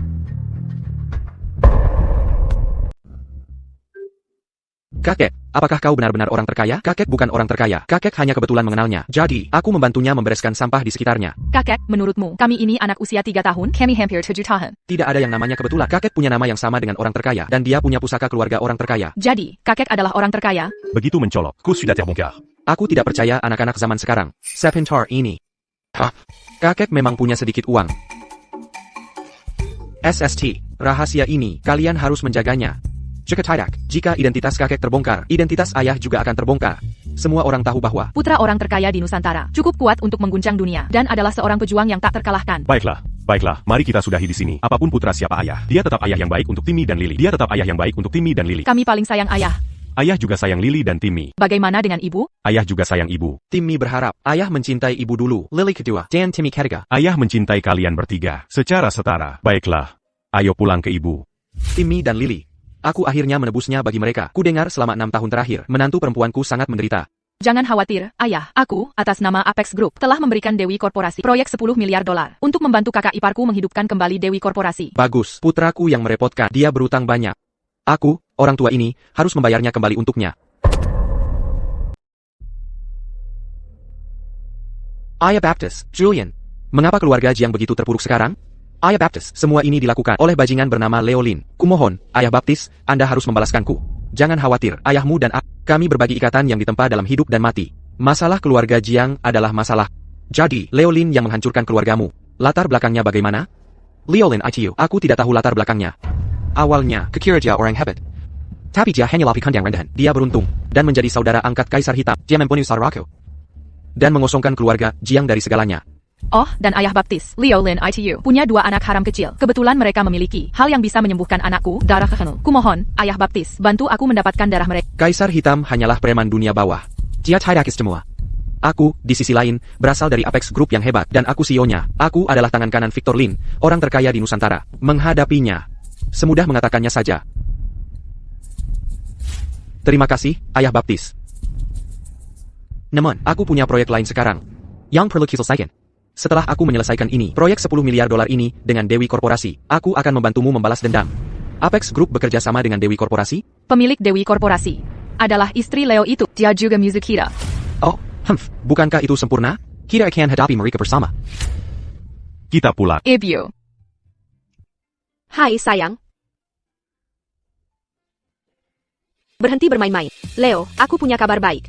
Kakek, apakah kau benar-benar orang terkaya? Kakek bukan orang terkaya, kakek hanya kebetulan mengenalnya. Jadi, aku membantunya membereskan sampah di sekitarnya. Kakek, menurutmu, kami ini anak usia 3 tahun, kami hampir 7 tahun. Tidak ada yang namanya kebetulan. Kakek punya nama yang sama dengan orang terkaya, dan dia punya pusaka keluarga orang terkaya. Jadi, kakek adalah orang terkaya? Begitu mencolok. Coup sudah terbongkar. Aku tidak percaya anak-anak zaman sekarang. Sepintar ini. Hah? Kakek memang punya sedikit uang. SST, rahasia ini, kalian harus menjaganya. Jika tidak, jika identitas kakek terbongkar, identitas ayah juga akan terbongkar. Semua orang tahu bahwa putra orang terkaya di Nusantara cukup kuat untuk mengguncang dunia, dan adalah seorang pejuang yang tak terkalahkan. Baiklah, mari kita sudahi di sini. Apapun putra siapa ayah, dia tetap ayah yang baik untuk Timmy dan Lily. Kami paling sayang ayah. Ayah juga sayang Lily dan Timmy. Bagaimana dengan ibu? Ayah juga sayang ibu. Timmy berharap ayah mencintai ibu dulu, Lily kedua, dan Timmy ketiga. Ayah mencintai kalian bertiga, secara setara. Baiklah, ayo pulang ke ibu. Timmy dan Lily. Aku akhirnya menebusnya bagi mereka. Ku dengar selama 6 tahun terakhir, menantu perempuanku sangat menderita. Jangan khawatir, ayah. Aku, atas nama Apex Group, telah memberikan Dewi Korporasi proyek $10 miliar untuk membantu kakak iparku menghidupkan kembali Dewi Korporasi. Bagus, putraku yang merepotkan, dia berutang banyak. Aku, orang tua ini, harus membayarnya kembali untuknya. Ayah Baptist, Julian. Mengapa keluarga Jiang begitu terpuruk sekarang? Ayah Baptist, semua ini dilakukan oleh bajingan bernama Leolin. Kumohon, Ayah Baptist, Anda harus membalaskanku. Jangan khawatir, ayahmu dan kami berbagi ikatan yang ditempa dalam hidup dan mati. Masalah keluarga Jiang adalah masalah. Jadi, Leolin yang menghancurkan keluargamu. Latar belakangnya bagaimana? Leolin ITU, aku tidak tahu latar belakangnya. Awalnya, kekira dia orang hebat. Tapi dia hanya lapikan yang rendahan. Dia beruntung, dan menjadi saudara angkat Kaisar Hitam. Dia mempunyai saudaraku. Dan mengosongkan keluarga Jiang dari segalanya. Oh, dan ayah baptis, Leo Lin ITU, punya 2 anak haram kecil. Kebetulan mereka memiliki hal yang bisa menyembuhkan anakku, darah kekal. Kumohon, ayah baptis, bantu aku mendapatkan darah mereka. Kaisar Hitam hanyalah preman dunia bawah. Dia tidak semua. Aku, di sisi lain, berasal dari Apex Group yang hebat, dan aku CEO-nya. Aku adalah tangan kanan Victor Lin, orang terkaya di Nusantara. Menghadapinya, semudah mengatakannya saja. Terima kasih, ayah baptis. Namun, aku punya proyek lain sekarang. Yang perlu kita selesaikan. Setelah aku menyelesaikan ini, proyek $10 miliar ini, dengan Dewi Korporasi, aku akan membantumu membalas dendam. Apex Group bekerja sama dengan Dewi Korporasi? Pemilik Dewi Korporasi adalah istri Leo itu. Dia juga Mizukira. Oh, bukankah itu sempurna? Kita akan hadapi mereka bersama. Kita pulang. Ibu. Hai sayang. Berhenti bermain-main. Leo, aku punya kabar baik.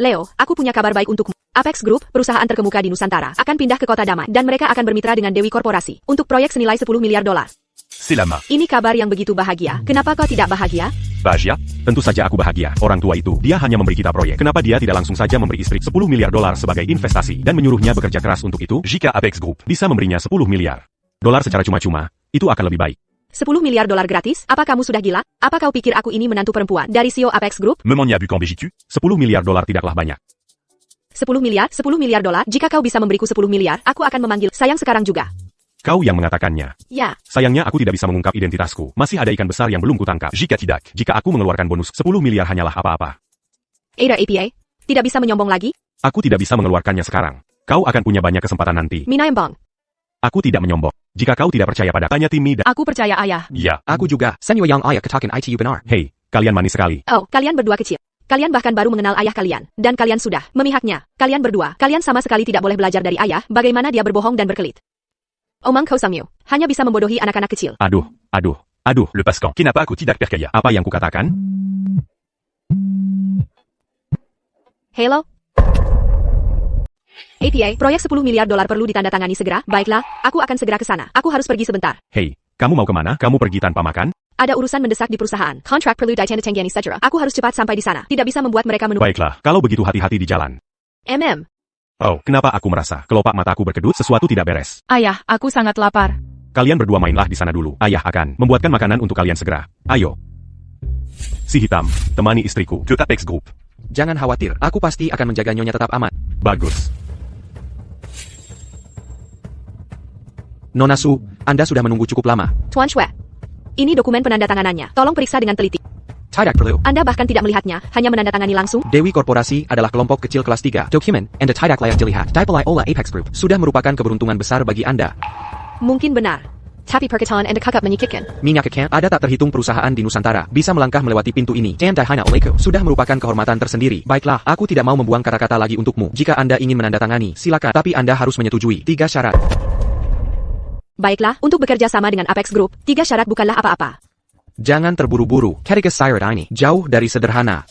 Leo, aku punya kabar baik untukmu. Apex Group, perusahaan terkemuka di Nusantara, akan pindah ke Kota Damai, dan mereka akan bermitra dengan Dewi Korporasi untuk proyek senilai 10 miliar dolar. C'est la main. Ini kabar yang begitu bahagia. Kenapa kau tidak bahagia? Bahagia? Tentu saja aku bahagia. Orang tua itu, dia hanya memberi kita proyek. Kenapa dia tidak langsung saja memberi istri 10 miliar dolar sebagai investasi dan menyuruhnya bekerja keras untuk itu? JK Apex Group. Bisa memberinya 10 miliar dolar secara cuma-cuma, itu akan lebih baik. 10 miliar dolar gratis? Apa kamu sudah gila? Apa kau pikir aku ini menantu perempuan dari CEO Apex Group? Me m'en y a bu quand BJQ? 10 miliar dolar tidaklah banyak. 10 miliar dolar. Jika kau bisa memberiku 10 miliar, aku akan memanggil sayang sekarang juga. Kau yang mengatakannya. Ya, Sayangnya aku tidak bisa mengungkap identitasku. Masih ada ikan besar yang belum kutangkap. JK Tidak. Jika aku mengeluarkan bonus 10 miliar hanyalah apa-apa. Ada APA. Tidak bisa menyombong lagi? Aku tidak bisa mengeluarkannya sekarang. Kau akan punya banyak kesempatan nanti. Mina Embong. Aku tidak menyombong. Jika kau tidak percaya pada tanya Timmy dan... Aku percaya ayah. Ya. Aku juga. Senyo yang ayah katakan itu benar. Hei, kalian manis sekali. Oh, kalian berdua kecil. Kalian bahkan baru mengenal ayah kalian. Dan kalian sudah memihaknya. Kalian berdua. Kalian sama sekali tidak boleh belajar dari ayah bagaimana dia berbohong dan berkelit. Omang Kosamyu. Hanya bisa membodohi anak-anak kecil. Aduh. Le Pascan. Kenapa aku tidak percaya? Apa yang kukatakan? Halo? APA, proyek 10 miliar dolar perlu ditandatangani segera. Baiklah, aku akan segera ke sana. Aku harus pergi sebentar. Hei, kamu mau kemana? Kamu pergi tanpa makan? Ada urusan mendesak di perusahaan. Kontrak perlu ditandatangani segera. Aku harus cepat sampai di sana. Tidak bisa membuat mereka menunggu. Baiklah, kalau begitu hati-hati di jalan. Oh, kenapa aku merasa kelopak mataku berkedut sesuatu tidak beres? Ayah, aku sangat lapar. Kalian berdua mainlah di sana dulu. Ayah akan membuatkan makanan untuk kalian segera. Ayo. Si hitam, temani istriku. Que Apex Group. Jangan khawatir, aku pasti akan menjaga nyonya tetap aman. Bagus. Nona Su, Anda sudah menunggu cukup lama. Tuan Shue. Ini dokumen penandatanganannya. Tolong periksa dengan teliti. Tidak perlu. Anda bahkan tidak melihatnya, hanya menandatangani langsung. Dewi Korporasi adalah kelompok kecil kelas 3. Dokumen, Anda tidak layak dilihat. Dipelai oleh Apex Group. Sudah merupakan keberuntungan besar bagi Anda. Mungkin benar. Tapi perkataan Anda kakak menyikitkan. Minyak keken, ada tak terhitung perusahaan di Nusantara bisa melangkah melewati pintu ini. Dan dahana olehku sudah merupakan kehormatan tersendiri. Baiklah, aku tidak mau membuang kata-kata lagi untukmu. Jika Anda ingin menandatangani, silakan. Tapi Anda harus menyetujui 3 syarat. Baiklah, untuk bekerja sama dengan Apex Group, 3 syarat bukanlah apa-apa. Jangan terburu-buru. Ketiga syarat ini jauh dari sederhana.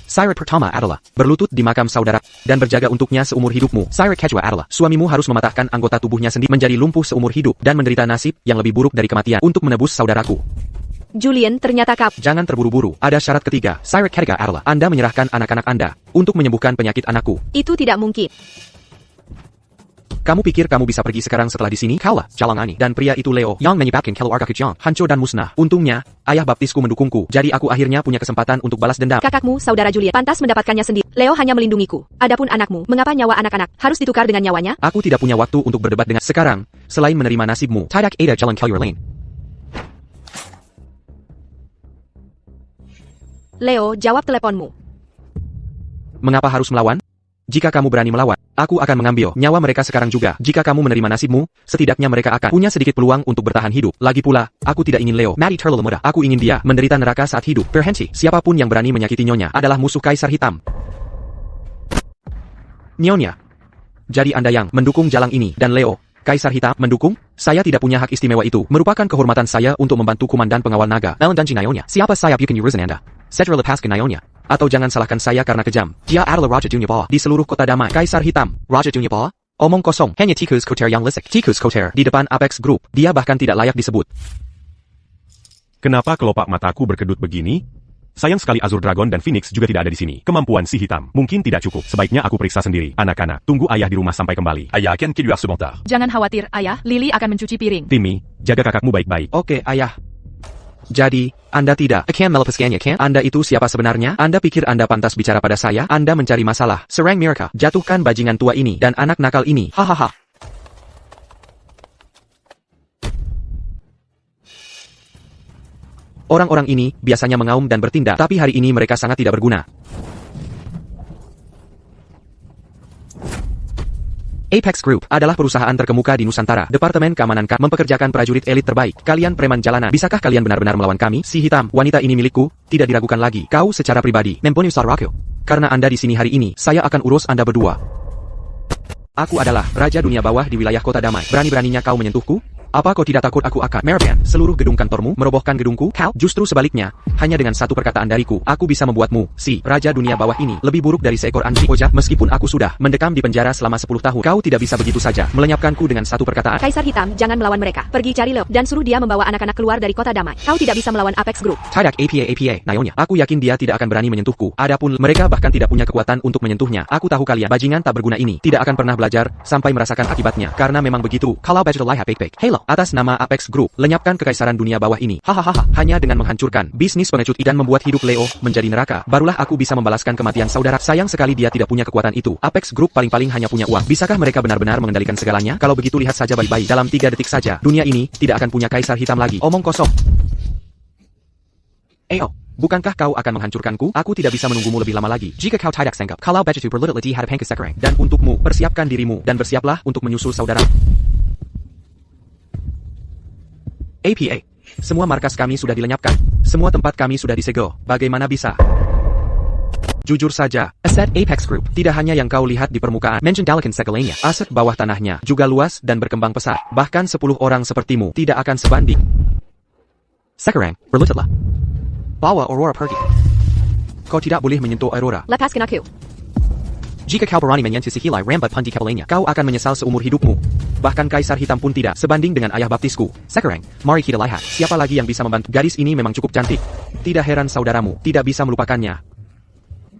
Syarat pertama adalah berlutut di makam saudara dan berjaga untuknya seumur hidupmu. Syarat kedua adalah suamimu harus mematahkan anggota tubuhnya sendiri menjadi lumpuh seumur hidup dan menderita nasib yang lebih buruk dari kematian untuk menebus saudaraku. Julian, ternyata Jangan terburu-buru. Ada syarat ketiga. Syarat ketiga adalah Anda menyerahkan anak-anak Anda untuk menyembuhkan penyakit anakku. itu tidak mungkin. Kamu pikir kamu bisa pergi sekarang setelah di sini? Kaulah, Jalangani. Dan pria itu Leo, yang menyebabkan keluarga Kujang hancur dan musnah. Untungnya, ayah baptisku mendukungku, jadi aku akhirnya punya kesempatan untuk balas dendam. Kakakmu, saudara Julian, pantas mendapatkannya sendiri. Leo hanya melindungiku. Adapun anakmu, mengapa nyawa anak-anak harus ditukar dengan nyawanya? Aku tidak punya waktu untuk berdebat dengan sekarang, selain menerima nasibmu. Tidak ada jalan keluar lain. Leo, jawab teleponmu. Mengapa harus melawan? Jika kamu berani melawan, aku akan mengambil nyawa mereka sekarang juga. Jika kamu menerima nasibmu, setidaknya mereka akan punya sedikit peluang untuk bertahan hidup. Lagi pula, aku tidak ingin Leo mati terlalu muda. Aku ingin dia menderita neraka saat hidup. Berhenti. Siapapun yang berani menyakiti Nyonya adalah musuh Kaisar Hitam. Nyonya. Jadi Anda yang mendukung jalan ini, dan Leo, Kaisar Hitam, mendukung? Saya tidak punya hak istimewa itu. Merupakan kehormatan saya untuk membantu komandan pengawal naga. Nalan dan Nyonya. Siapa saya bikin urusan Anda? Segera lepaskan Nyonya. Atau jangan salahkan saya karena kejam. Dia adalah Raja Dunia Bawah di seluruh kota damai. Kaisar Hitam, Raja Dunia Bawah. Omong kosong, hanya tikus kotor yang lisik. Tikus kotor di depan Apex Group. Dia bahkan tidak layak disebut. Kenapa kelopak mataku berkedut begini? Sayang sekali Azur Dragon dan Phoenix juga tidak ada di sini. Kemampuan si hitam mungkin tidak cukup. Sebaiknya aku periksa sendiri. Anak-anak, tunggu ayah di rumah sampai kembali. Ayah akan keluar sebentar. Jangan khawatir, ayah. Lily akan mencuci piring. Timmy, jaga kakakmu baik-baik. Oke, ayah. Jadi, Anda tidak akan melepaskannya, kan? Anda itu siapa sebenarnya? Anda pikir Anda pantas bicara pada saya? Anda mencari masalah. Serang mereka. Jatuhkan bajingan tua ini dan anak nakal ini. Hahaha. Orang-orang ini biasanya mengaum dan bertindak, tapi hari ini mereka sangat tidak berguna. Apex Group adalah perusahaan terkemuka di Nusantara. Departemen Keamanan mempekerjakan prajurit elit terbaik. Kalian preman jalanan. Bisakah kalian benar-benar melawan kami? Si hitam, wanita ini milikku. Tidak diragukan lagi. Kau secara pribadi mempunyai saudaraku. Karena Anda di sini hari ini, saya akan urus Anda berdua. Aku adalah Raja Dunia Bawah di wilayah Kota Damai. Berani-beraninya kau menyentuhku? Apa kau tidak takut aku akan merebakkan seluruh gedung kantormu, merobohkan gedungku? Kau? Justru sebaliknya, hanya dengan satu perkataan dariku, aku bisa membuatmu, si raja dunia bawah ini, lebih buruk dari seekor anjing. Oja, meskipun aku sudah mendekam di penjara selama 10 tahun, kau tidak bisa begitu saja melenyapkanku dengan satu perkataan. Kaisar Hitam, jangan melawan mereka. Pergi cari Leo dan suruh dia membawa anak-anak keluar dari kota damai. Kau tidak bisa melawan Apex Group. Tidak APA, Nyonya. Aku yakin dia tidak akan berani menyentuhku. Adapun mereka bahkan tidak punya kekuatan untuk menyentuhnya. Aku tahu kalian, bajingan tak berguna ini, tidak akan pernah belajar sampai merasakan akibatnya. Karena memang begitu. Kalau budget lihat baik-baik. Halo, atas nama Apex Group, lenyapkan kekaisaran dunia bawah ini. Hahaha, hanya dengan menghancurkan bisnis pengecut dan membuat hidup Leo menjadi neraka, barulah aku bisa membalaskan kematian saudara. Sayang sekali dia tidak punya kekuatan itu. Apex Group paling-paling hanya punya uang. Bisakah mereka benar-benar mengendalikan segalanya? Kalau begitu lihat saja baik-baik. Dalam 3 detik saja, dunia ini tidak akan punya kaisar hitam lagi. Omong kosong. Bukankah kau akan menghancurkanku? Aku tidak bisa menunggumu lebih lama lagi. Jika kau tidak sanggup, kalau budgetu berlutut hadap sekarang. Dan untukmu, persiapkan dirimu, dan bersiaplah untuk menyusul saudara. APA. Semua markas kami sudah dilenyapkan. Semua tempat kami sudah disegel. Bagaimana bisa? Jujur saja, aset Apex Group tidak hanya yang kau lihat di permukaan, mengendalikan segalanya. Aset bawah tanahnya juga luas dan berkembang pesat. Bahkan 10 orang sepertimu tidak akan sebanding. Sekarang, berlututlah. Bawa Aurora pergi. Kau tidak boleh menyentuh Aurora. Lepaskan aku. Jika kau berani menyentuh si Hilai Rambat Pundi Kepalanya, kau akan menyesal seumur hidupmu. Bahkan Kaisar Hitam pun tidak sebanding dengan ayah baptisku. Sekarang, mari kita lihat siapa lagi yang bisa membantu. Gadis ini memang cukup cantik. Tidak heran saudaramu tidak bisa melupakannya.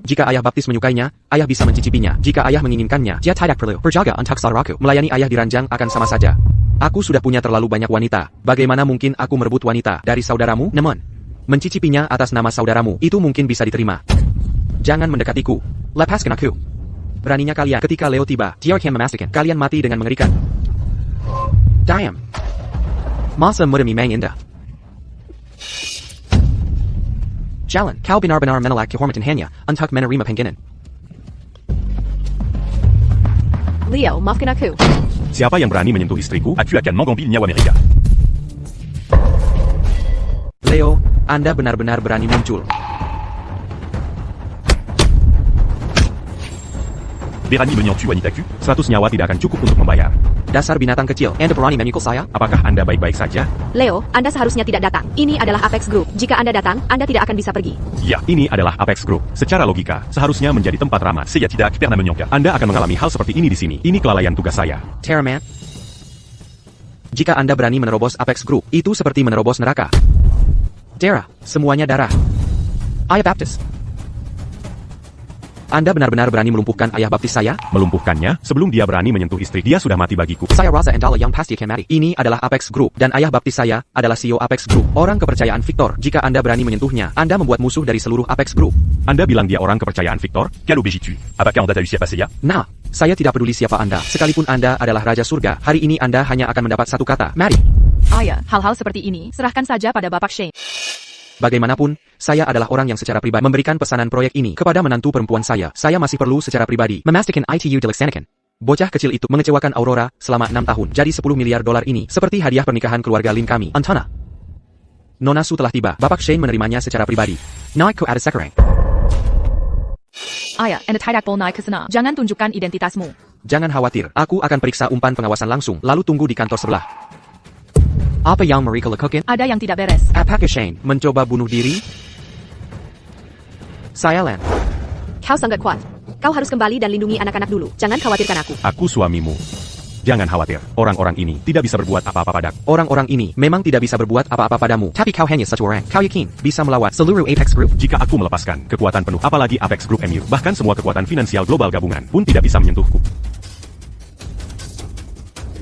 Jika ayah baptis menyukainya, ayah bisa mencicipinya. Jika ayah menginginkannya, dia tidak perlu berjaga untuk saudaraku. Melayani ayah di ranjang akan sama saja. Aku sudah punya terlalu banyak wanita. Bagaimana mungkin aku merebut wanita dari saudaramu? Namun, mencicipinya atas nama saudaramu, itu mungkin bisa diterima. Jangan mendekatiku. Lepaskan aku. Beraninya kalian, ketika Leo tiba, dia akan memastikan kalian mati dengan mengerikan. Diam. Masa muda memang indah. Jalan, kau benar-benar menolak kehormatan hanya untuk menerima penghinaan. Leo, maafkan aku. Siapa yang berani menyentuh istriku? Aku akan mengambil nyawa mereka. Leo, Anda benar-benar berani muncul. Berani menyentuh wanitaku? 100 nyawa tidak akan cukup untuk membayar. Dasar binatang kecil, Anda berani memikul saya? Apakah Anda baik-baik saja? Leo, Anda seharusnya tidak datang. Ini adalah Apex Group. Jika Anda datang, Anda tidak akan bisa pergi. Ya, Ini adalah Apex Group. Secara logika, seharusnya menjadi tempat ramah. saya tidak pernah menyangka. Anda akan mengalami hal seperti ini di sini. Ini kelalaian tugas saya. Terraman. Jika Anda berani menerobos Apex Group, itu seperti menerobos neraka. Darah, semuanya darah. Ayah baptis. Anda benar-benar berani melumpuhkan ayah baptis saya? Melumpuhkannya, sebelum dia berani menyentuh istri, dia sudah mati bagiku. Saya rasa Anda yang pasti akan mati. Ini adalah Apex Group, dan ayah baptis saya adalah CEO Apex Group. Orang kepercayaan Victor. Jika Anda berani menyentuhnya, Anda membuat musuh dari seluruh Apex Group. Anda bilang dia orang kepercayaan Victor? Quel objet tu? Apakah Anda tahu siapa saya? Nah, saya tidak peduli siapa Anda. Sekalipun Anda adalah Raja Surga, hari ini Anda hanya akan mendapat satu kata. Mari. Ayah, hal-hal seperti ini, serahkan saja pada Bapak Shane. Bagaimanapun, saya adalah orang yang secara pribadi memberikan pesanan proyek ini kepada menantu perempuan saya. Saya masih perlu secara pribadi memastikan ITU dilaksanakan. Bocah kecil itu mengecewakan Aurora selama 6 tahun. Jadi 10 miliar dolar ini seperti hadiah pernikahan keluarga Lin kami. Antona. Nona Su telah tiba. Bapak Shane menerimanya secara pribadi. Naik ke ada sekarang. Ayah, Anda tidak boleh naik ke sana. Jangan tunjukkan identitasmu. Jangan khawatir, aku akan periksa umpan pengawasan langsung, lalu tunggu di kantor sebelah. Apa yang mereka lakukan? Ada yang tidak beres. Apakah Shane mencoba bunuh diri? Saya Len. Kau sangat kuat. Kau harus kembali dan lindungi anak-anak dulu. Jangan khawatirkan aku. Aku suamimu. Jangan khawatir, orang-orang ini tidak bisa berbuat apa-apa padaku. Orang-orang ini memang tidak bisa berbuat apa-apa padamu. Tapi kau hanya satu orang. Kau yakin bisa melawan seluruh Apex Group? Jika aku melepaskan kekuatan penuh, apalagi Apex Group MU, bahkan semua kekuatan finansial global gabungan pun tidak bisa menyentuhku.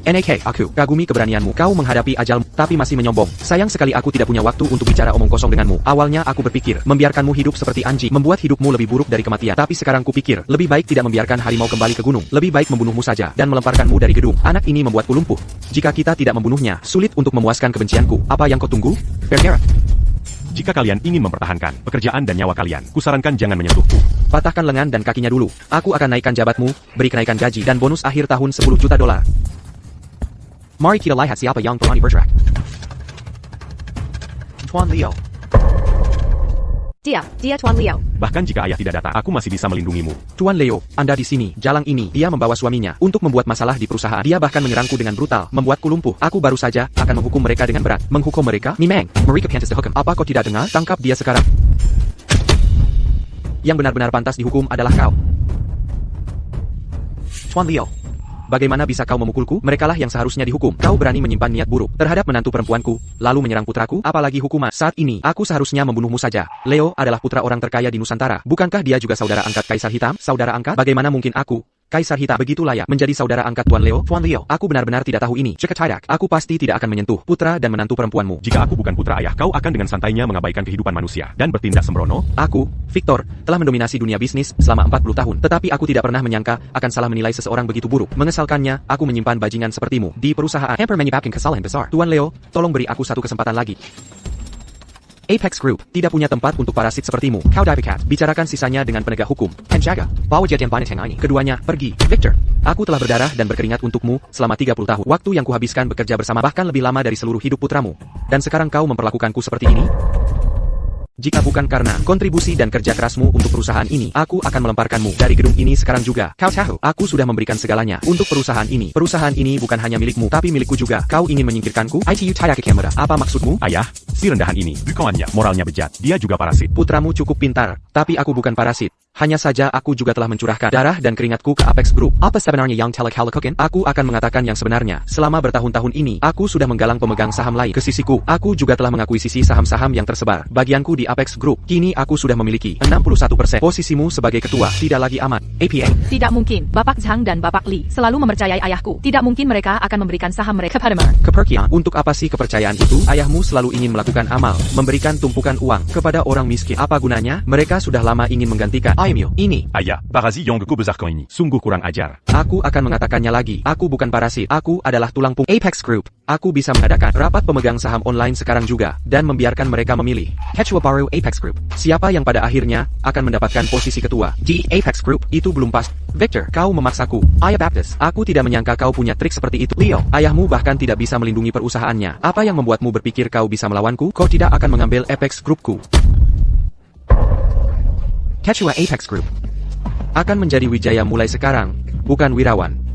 NAK, aku kagumi keberanianmu. Kau menghadapi ajalmu, tapi masih menyombong. Sayang sekali aku tidak punya waktu untuk bicara omong kosong denganmu. Awalnya aku berpikir, membiarkanmu hidup seperti anjing, membuat hidupmu lebih buruk dari kematian. Tapi sekarang kupikir, lebih baik tidak membiarkan harimau kembali ke gunung. Lebih baik membunuhmu saja, dan melemparkanmu dari gedung. Anak ini membuatku lumpuh. Jika kita tidak membunuhnya, sulit untuk memuaskan kebencianku. Apa yang kau tunggu? Bergerak. Jika kalian ingin mempertahankan pekerjaan dan nyawa kalian, kusarankan jangan menyentuhku. Patahkan lengan dan kakinya dulu. Aku akan naikkan jabatmu, beri kenaikan gaji, dan bonus akhir tahun 10 juta dolar. Mari kita lihat siapa yang berani bergerak. Tuan Leo. Dia Tuan Leo. Bahkan jika ayah tidak datang, aku masih bisa melindungimu. Tuan Leo, Anda di sini. Jalang ini, dia membawa suaminya untuk membuat masalah di perusahaan. Dia bahkan menyerangku dengan brutal, membuatku lumpuh. Aku baru saja akan menghukum mereka dengan berat. Menghukum mereka? Mimeng, mereka pantas dihukum. Apa kau tidak dengar? Tangkap dia sekarang. Yang benar-benar pantas dihukum adalah kau. Tuan Leo. Bagaimana bisa kau memukulku? Merekalah yang seharusnya dihukum. Kau berani menyimpan niat buruk terhadap menantu perempuanku, lalu menyerang putraku? Apalagi hukuman? Saat ini, aku seharusnya membunuhmu saja. Leo adalah putra orang terkaya di Nusantara. Bukankah dia juga saudara angkat Kaisar Hitam? Saudara angkat? Bagaimana mungkin aku, Kaisar Hitam, begitu layak menjadi saudara angkat Tuan Leo? Tuan Leo, aku benar-benar tidak tahu ini. Ceketidak, aku pasti tidak akan menyentuh putra dan menantu perempuanmu. Jika aku bukan putra ayah, kau akan dengan santainya mengabaikan kehidupan manusia dan bertindak sembrono. Aku, Victor, telah mendominasi dunia bisnis selama 40 tahun. Tetapi aku tidak pernah menyangka akan salah menilai seseorang begitu buruk. Mengesalkannya, aku menyimpan bajingan sepertimu di perusahaan. Hampir menyebabkan kesalahan besar. Tuan Leo, tolong beri aku satu kesempatan lagi. Apex Group tidak punya tempat untuk parasit sepertimu. Kau Divicat, bicarakan sisanya dengan penegak hukum. Penjaga, bawa jet yang panas yang ini. Keduanya, pergi. Victor, aku telah berdarah dan berkeringat untukmu selama 30 tahun. Waktu yang kuhabiskan bekerja bersama bahkan lebih lama dari seluruh hidup putramu. Dan sekarang kau memperlakukanku seperti ini? Jika bukan karena kontribusi dan kerja kerasmu untuk perusahaan ini, aku akan melemparkanmu dari gedung ini sekarang juga. Kau tahu, aku sudah memberikan segalanya untuk perusahaan ini. Perusahaan ini bukan hanya milikmu, tapi milikku juga. Kau ingin menyingkirkanku? ITU tidak ke kamera. Apa maksudmu? Ayah, si rendahan ini, bukannya moralnya bejat. Dia juga parasit. Putramu cukup pintar, tapi aku bukan parasit. Hanya saja aku juga telah mencurahkan darah dan keringatku ke Apex Group. Apa sebenarnya yang telah kau lakukan? Aku akan mengatakan yang sebenarnya. Selama bertahun-tahun ini, aku sudah menggalang pemegang saham lain ke sisiku. Aku juga telah mengakuisisi saham-saham yang tersebar bagianku di Apex Group. Kini aku sudah memiliki 61%. Posisimu sebagai ketua tidak lagi aman. APA. Tidak mungkin, Bapak Zhang dan Bapak Li selalu mempercayai ayahku. Tidak mungkin mereka akan memberikan saham mereka kepada Mer. Kepercayaan. Untuk apa sih kepercayaan itu? Ayahmu selalu ingin melakukan amal, memberikan tumpukan uang kepada orang miskin. Apa gunanya? Mereka sudah lama ingin menggantikan Aimyo ini. Ayah, Parasi Yang Besarkan ini. Sungguh kurang ajar. Aku akan mengatakannya lagi. Aku bukan parasit. Aku adalah tulang punggung Apex Group. Aku bisa mengadakan rapat pemegang saham online sekarang juga dan membiarkan mereka memilih. Ketua baru Apex Group. Siapa yang pada akhirnya akan mendapatkan posisi ketua di Apex Group itu belum pas. Victor, kau memaksaku. Ayah Baptist, aku tidak menyangka kau punya trik seperti itu. Leo, ayahmu bahkan tidak bisa melindungi perusahaannya. Apa yang membuatmu berpikir kau bisa melawanku? Kau tidak akan mengambil Apex Groupku. Ketua Apex Group akan menjadi Wijaya mulai sekarang, bukan Wirawan.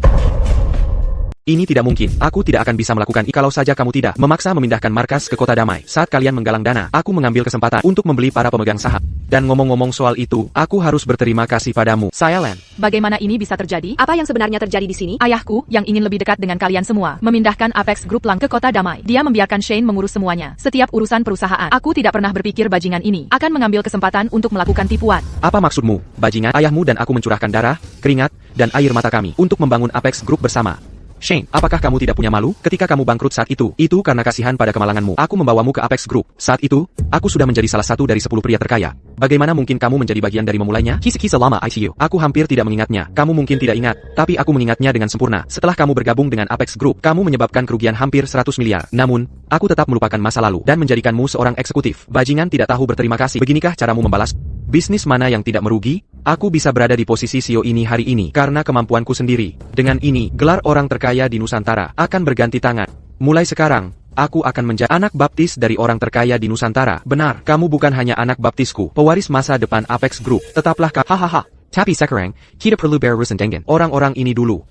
Ini tidak mungkin. Aku tidak akan bisa melakukan ini kalau saja kamu tidak memaksa memindahkan markas ke Kota Damai. Saat kalian menggalang dana, aku mengambil kesempatan untuk membeli para pemegang saham. Dan ngomong-ngomong soal itu, aku harus berterima kasih padamu, Sialan. Bagaimana ini bisa terjadi? Apa yang sebenarnya terjadi di sini? Ayahku, yang ingin lebih dekat dengan kalian semua, memindahkan Apex Group Lang ke Kota Damai. Dia membiarkan Shane mengurus semuanya. Setiap urusan perusahaan. Aku tidak pernah berpikir bajingan ini akan mengambil kesempatan untuk melakukan tipuan. Apa maksudmu, bajingan? Ayahmu dan aku mencurahkan darah, keringat, dan air mata kami untuk membangun Apex Group bersama. Shane, apakah kamu tidak punya malu ketika kamu bangkrut saat itu? Itu karena kasihan pada kemalanganmu. Aku membawamu ke Apex Group. Saat itu, aku sudah menjadi salah satu dari 10 pria terkaya. Bagaimana mungkin kamu menjadi bagian dari memulainya? Kisah-kisah lama ICU. Aku hampir tidak mengingatnya. Kamu mungkin tidak ingat, tapi aku mengingatnya dengan sempurna. Setelah kamu bergabung dengan Apex Group, kamu menyebabkan kerugian hampir 100 miliar. Namun, aku tetap melupakan masa lalu dan menjadikanmu seorang eksekutif. Bajingan tidak tahu berterima kasih. Beginikah caramu membalas? Bisnis mana yang tidak merugi? Aku bisa berada di posisi CEO ini hari ini karena kemampuanku sendiri. Dengan ini, gelar orang terkaya di Nusantara akan berganti tangan. Mulai sekarang, aku akan menjadi anak baptis dari orang terkaya di Nusantara. Benar, kamu bukan hanya anak baptisku, pewaris masa depan Apex Group. Tetaplah hahaha. Tapi sekarang, kita perlu berurusan dengan orang-orang ini dulu.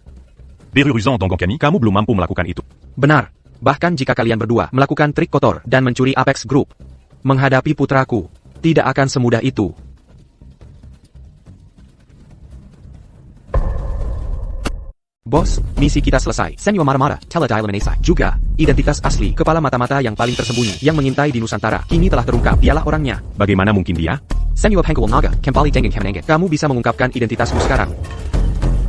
Beruruzan Donggon Kami. Kamu belum mampu melakukan itu. Benar. Bahkan jika kalian berdua melakukan trik kotor dan mencuri Apex Group, menghadapi putraku tidak akan semudah itu. Bos, misi kita selesai. Senyo Maramara, Telediliminasi. Juga, identitas asli, kepala mata-mata yang paling tersembunyi, yang mengintai di Nusantara, kini telah terungkap. Dialah orangnya. Bagaimana mungkin dia? Senyo Pengkawal Naga, kembali dengan Kemenangan. Kamu bisa mengungkapkan identitasmu sekarang.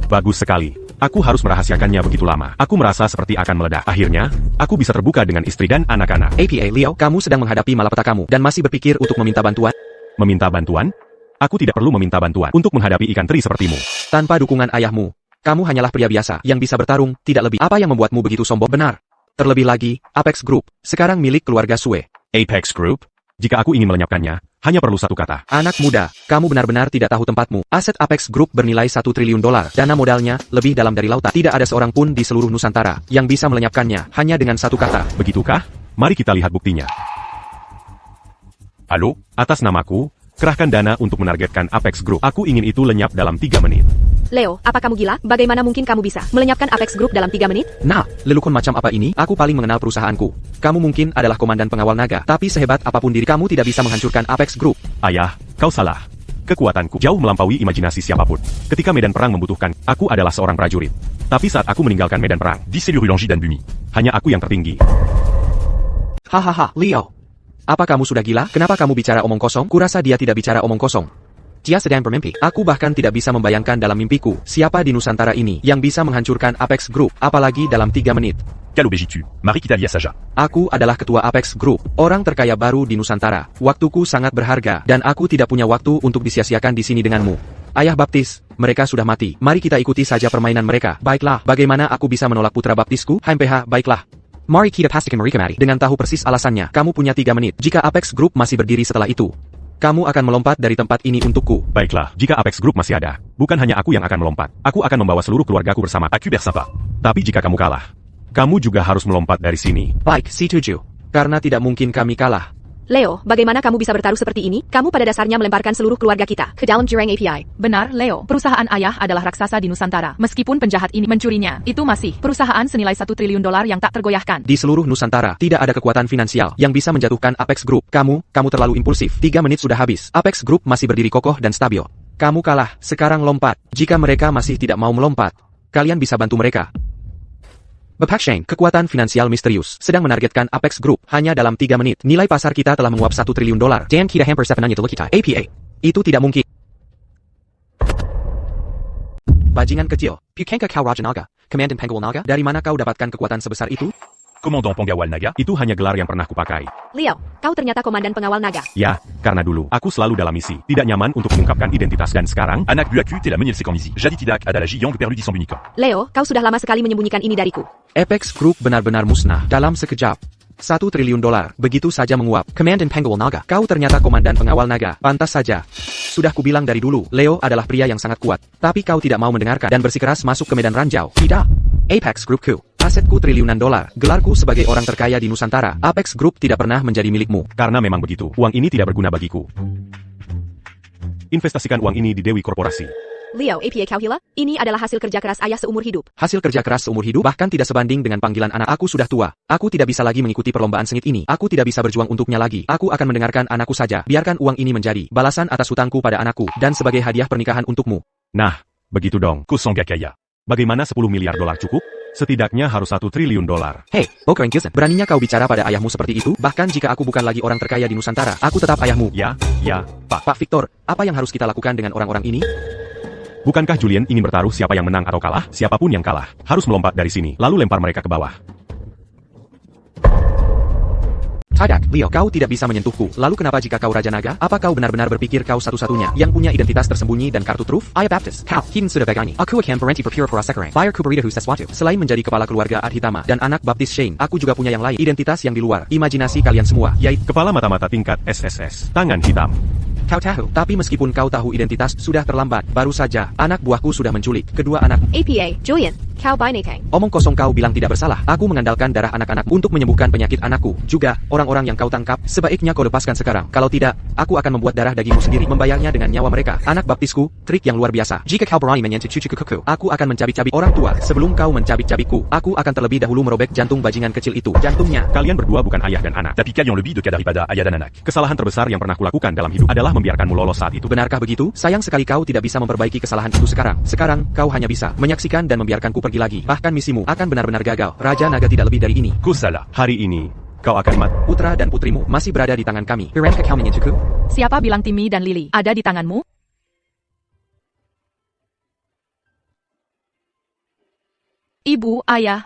Bagus sekali. Aku harus merahasiakannya begitu lama. Aku merasa seperti akan meledak. Akhirnya, aku bisa terbuka dengan istri dan anak-anak. APA Leo, kamu sedang menghadapi malapetakamu dan masih berpikir untuk meminta bantuan? Meminta bantuan? Aku tidak perlu meminta bantuan untuk menghadapi ikan teri sepertimu. Tanpa dukungan ayahmu, kamu hanyalah pria biasa yang bisa bertarung, tidak lebih. Apa yang membuatmu begitu sombong? Benar. Terlebih lagi, Apex Group, sekarang milik keluarga Sue. Apex Group? Jika aku ingin melenyapkannya, hanya perlu satu kata. Anak muda, kamu benar-benar tidak tahu tempatmu. Aset Apex Group bernilai 1 triliun dolar. Dana modalnya lebih dalam dari lautan. Tidak ada seorang pun di seluruh Nusantara yang bisa melenyapkannya hanya dengan satu kata. Begitukah? Mari kita lihat buktinya. Halo? Atas namaku, Kerahkan dana untuk menargetkan Apex Group. Aku ingin itu lenyap dalam 3 menit. Leo, apa kamu gila? Bagaimana mungkin kamu bisa melenyapkan Apex Group dalam 3 menit? Nah, lelukon macam apa ini? Aku paling mengenal perusahaanku. Kamu mungkin adalah komandan pengawal naga, tapi sehebat apapun diri kamu tidak bisa menghancurkan Apex Group. Ayah, kau salah. Kekuatanku jauh melampaui imajinasi siapapun. Ketika medan perang membutuhkan, aku adalah seorang prajurit. Tapi saat aku meninggalkan medan perang, Dis et l'Urulangi dan Bumi. hanya aku yang tertinggi. Hahaha, Leo. Apa kamu sudah gila? Kenapa kamu bicara omong kosong? Kurasa dia tidak bicara omong kosong. Dia sedang bermimpi. Aku bahkan tidak bisa membayangkan dalam mimpiku, siapa di Nusantara ini yang bisa menghancurkan Apex Group, apalagi dalam 3 menit. Quelle obégitu. Marie Kitalia Saja. Aku adalah ketua Apex Group, orang terkaya baru di Nusantara. Waktuku sangat berharga, dan aku tidak punya waktu untuk disia-siakan di sini denganmu. Ayah baptis, mereka sudah mati. Mari kita ikuti saja permainan mereka. Baiklah, bagaimana aku bisa menolak putra baptisku? HMPH, baiklah. Mari kita pastikan mereka mati. Dengan tahu persis alasannya, kamu punya 3 menit. Jika Apex Group masih berdiri setelah itu, kamu akan melompat dari tempat ini untukku. Baiklah, jika Apex Group masih ada, bukan hanya aku yang akan melompat. Aku akan membawa seluruh keluargaku bersama. Aku bersama. Tapi jika kamu kalah, kamu juga harus melompat dari sini. Baik, setuju. Karena tidak mungkin kami kalah. Leo, bagaimana kamu bisa bertaruh seperti ini? Kamu pada dasarnya melemparkan seluruh keluarga kita ke dalam jurang API. Benar, Leo. Perusahaan ayah adalah raksasa di Nusantara. Meskipun penjahat ini mencurinya, itu masih perusahaan senilai $1 triliun yang tak tergoyahkan. Di seluruh Nusantara, tidak ada kekuatan finansial yang bisa menjatuhkan Apex Group. Kamu terlalu impulsif. 3 menit sudah habis. Apex Group masih berdiri kokoh dan stabil. Kamu kalah, sekarang lompat. Jika mereka masih tidak mau melompat, kalian bisa bantu mereka. Bapak Shane, kekuatan finansial misterius, sedang menargetkan Apex Group hanya dalam 3 menit. Nilai pasar kita telah menguap $1 triliun. Dan kita hampir sepenuhnya telah kita. APA. Itu tidak mungkin. Bajingan kecil, Pukenka kau Raja Naga, Komandan Penggawal Naga, dari mana kau dapatkan kekuatan sebesar itu? Commandant Pangawal Naga. Itu hanya gelar yang pernah kupakai. Leo, kau ternyata komandan pengawal naga. Ya, karena dulu, aku selalu dalam misi. Tidak nyaman untuk mengungkapkan identitas dan sekarang, Anak Buaku, t'es la meunier Sekamisi. Jadi tidak ada lagi yang perlu disembunyikan. Leo, kau sudah lama sekali menyembunyikan ini dariku. Apex Group benar-benar musnah dalam sekejap. $1 triliun begitu saja menguap. Komandan Penggawal Naga, kau ternyata komandan pengawal naga. Pantas saja. Sudah kubilang dari dulu, Leo adalah pria yang sangat kuat. Tapi kau tidak mau mendengarkan dan bersikeras masuk ke medan ranjau. Tidak. Apex Groupku. Asetku triliunan dolar. Gelarku sebagai orang terkaya di Nusantara. Apex Group tidak pernah menjadi milikmu. karena memang begitu. Uang ini tidak berguna bagiku. Investasikan uang ini di Dewi Korporasi. Leo, APA kau gila? Ini adalah hasil kerja keras ayah seumur hidup. Hasil kerja keras seumur hidup bahkan tidak sebanding dengan panggilan anak. Aku sudah tua. Aku tidak bisa lagi mengikuti perlombaan sengit ini. Aku tidak bisa berjuang untuknya lagi. Aku akan mendengarkan anakku saja. Biarkan uang ini menjadi balasan atas hutangku pada anakku dan sebagai hadiah pernikahan untukmu. Nah, begitu dong. Kosong Gakaya. Bagaimana $10 miliar cukup? Setidaknya harus $1 triliun. Hei, Boker Gilson, beraninya kau bicara pada ayahmu seperti itu? Bahkan jika aku bukan lagi orang terkaya di Nusantara, aku tetap ayahmu. Ya, Pak. Pak Victor, apa yang harus kita lakukan dengan orang-orang ini? Bukankah Julian ingin bertaruh siapa yang menang atau kalah? Siapapun yang kalah, harus melompat dari sini, lalu lempar mereka ke bawah. Tidak, Leo, kau tidak bisa menyentuhku. Lalu kenapa jika kau Raja Naga? Apa kau benar-benar berpikir kau satu-satunya yang punya identitas tersembunyi dan kartu truf? Ayah Baptist, kau, Hidden sudah bagani. Aku akan berhenti berpura-pura sekarang. Bayar kuberitahu sesuatu. Selain menjadi kepala keluarga Adhitama dan anak Baptist Shane, aku juga punya yang lain. Identitas yang di luar imajinasi kalian semua, yaitu Kepala mata-mata tingkat SSS, tangan hitam. kau tahu. Tapi meskipun kau tahu identitas, sudah terlambat. Baru saja, anak buahku sudah menculik kedua anak. APA, Julian, kau binatang. Omong kosong kau bilang tidak bersalah. Aku mengandalkan darah anak-anak untuk menyembuhkan penyakit anakku. Juga, orang-orang yang kau tangkap, sebaiknya kau lepaskan sekarang. Kalau tidak, aku akan membuat darah dagingmu sendiri, membayarnya dengan nyawa mereka. Anak baptisku, trik yang luar biasa. Jika kau berani menyentuh cucuku, aku akan mencabik-cabik orang tua. Sebelum kau mencabik-cabikku, aku akan terlebih dahulu merobek jantung bajingan kecil itu. Jantungnya. Kalian berdua bukan ayah dan anak. Tapi kalian lebih de Kadaripada Ayah dan Anak. Kesalahan terbesar yang pernah kulakukan dalam hidup adalah membiarkanmu lolos saat itu. Benarkah begitu? Sayang sekali kau tidak bisa memperbaiki kesalahan itu sekarang. Sekarang, kau hanya bisa menyaksikan dan membiarkanku pergi lagi. Bahkan misimu akan benar-benar gagal. Raja Naga tidak lebih dari ini. Kosala. Hari ini, kau akan mati. Putra dan putrimu masih berada di tangan kami. Berankah kau menyentuhku? Siapa bilang Timmy dan Lily ada di tanganmu? Ibu, ayah.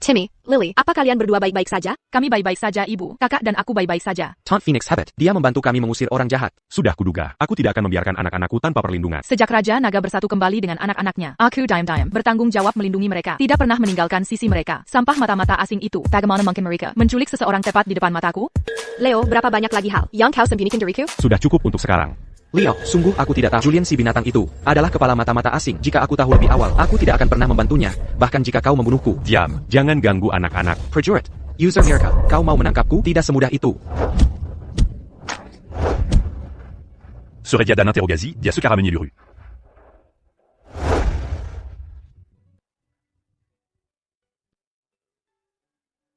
Timmy, Lily, apa kalian berdua baik-baik saja? Kami baik-baik saja, Ibu. Kakak dan aku baik-baik saja. Taunt Phoenix Hebat. Dia membantu kami mengusir orang jahat. Sudah kuduga, aku tidak akan membiarkan anak-anakku tanpa perlindungan. Sejak Raja Naga bersatu kembali dengan anak-anaknya, aku diam-diam bertanggung jawab melindungi mereka. Tidak pernah meninggalkan sisi mereka. Sampah mata-mata asing itu, bagaimana mungkin mereka menculik seseorang tepat di depan mataku? Leo, berapa banyak lagi hal yang kau sembunyikan dariku? Sudah cukup untuk sekarang. Leo, sungguh aku tidak tahu. Julian si binatang itu adalah kepala mata-mata asing. Jika aku tahu lebih awal, aku tidak akan pernah membantunya. Bahkan jika kau membunuhku. Diam. Jangan ganggu anak-anak. Prajurit, User Mirka, kau mau menangkapku? Tidak semudah itu. Serait Diadan interrogasi, Dia ce qu'a ramené l'Uru.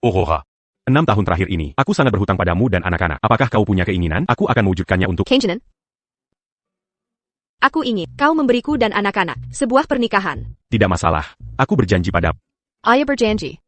Aurora. 6 tahun terakhir ini, aku sangat berhutang padamu dan anak-anak. Apakah kau punya keinginan? Aku akan mewujudkannya untuk... Kenjanen? Aku ingin kau memberiku dan anak-anak sebuah pernikahan. Tidak masalah. Aku berjanji pada... Ayah berjanji.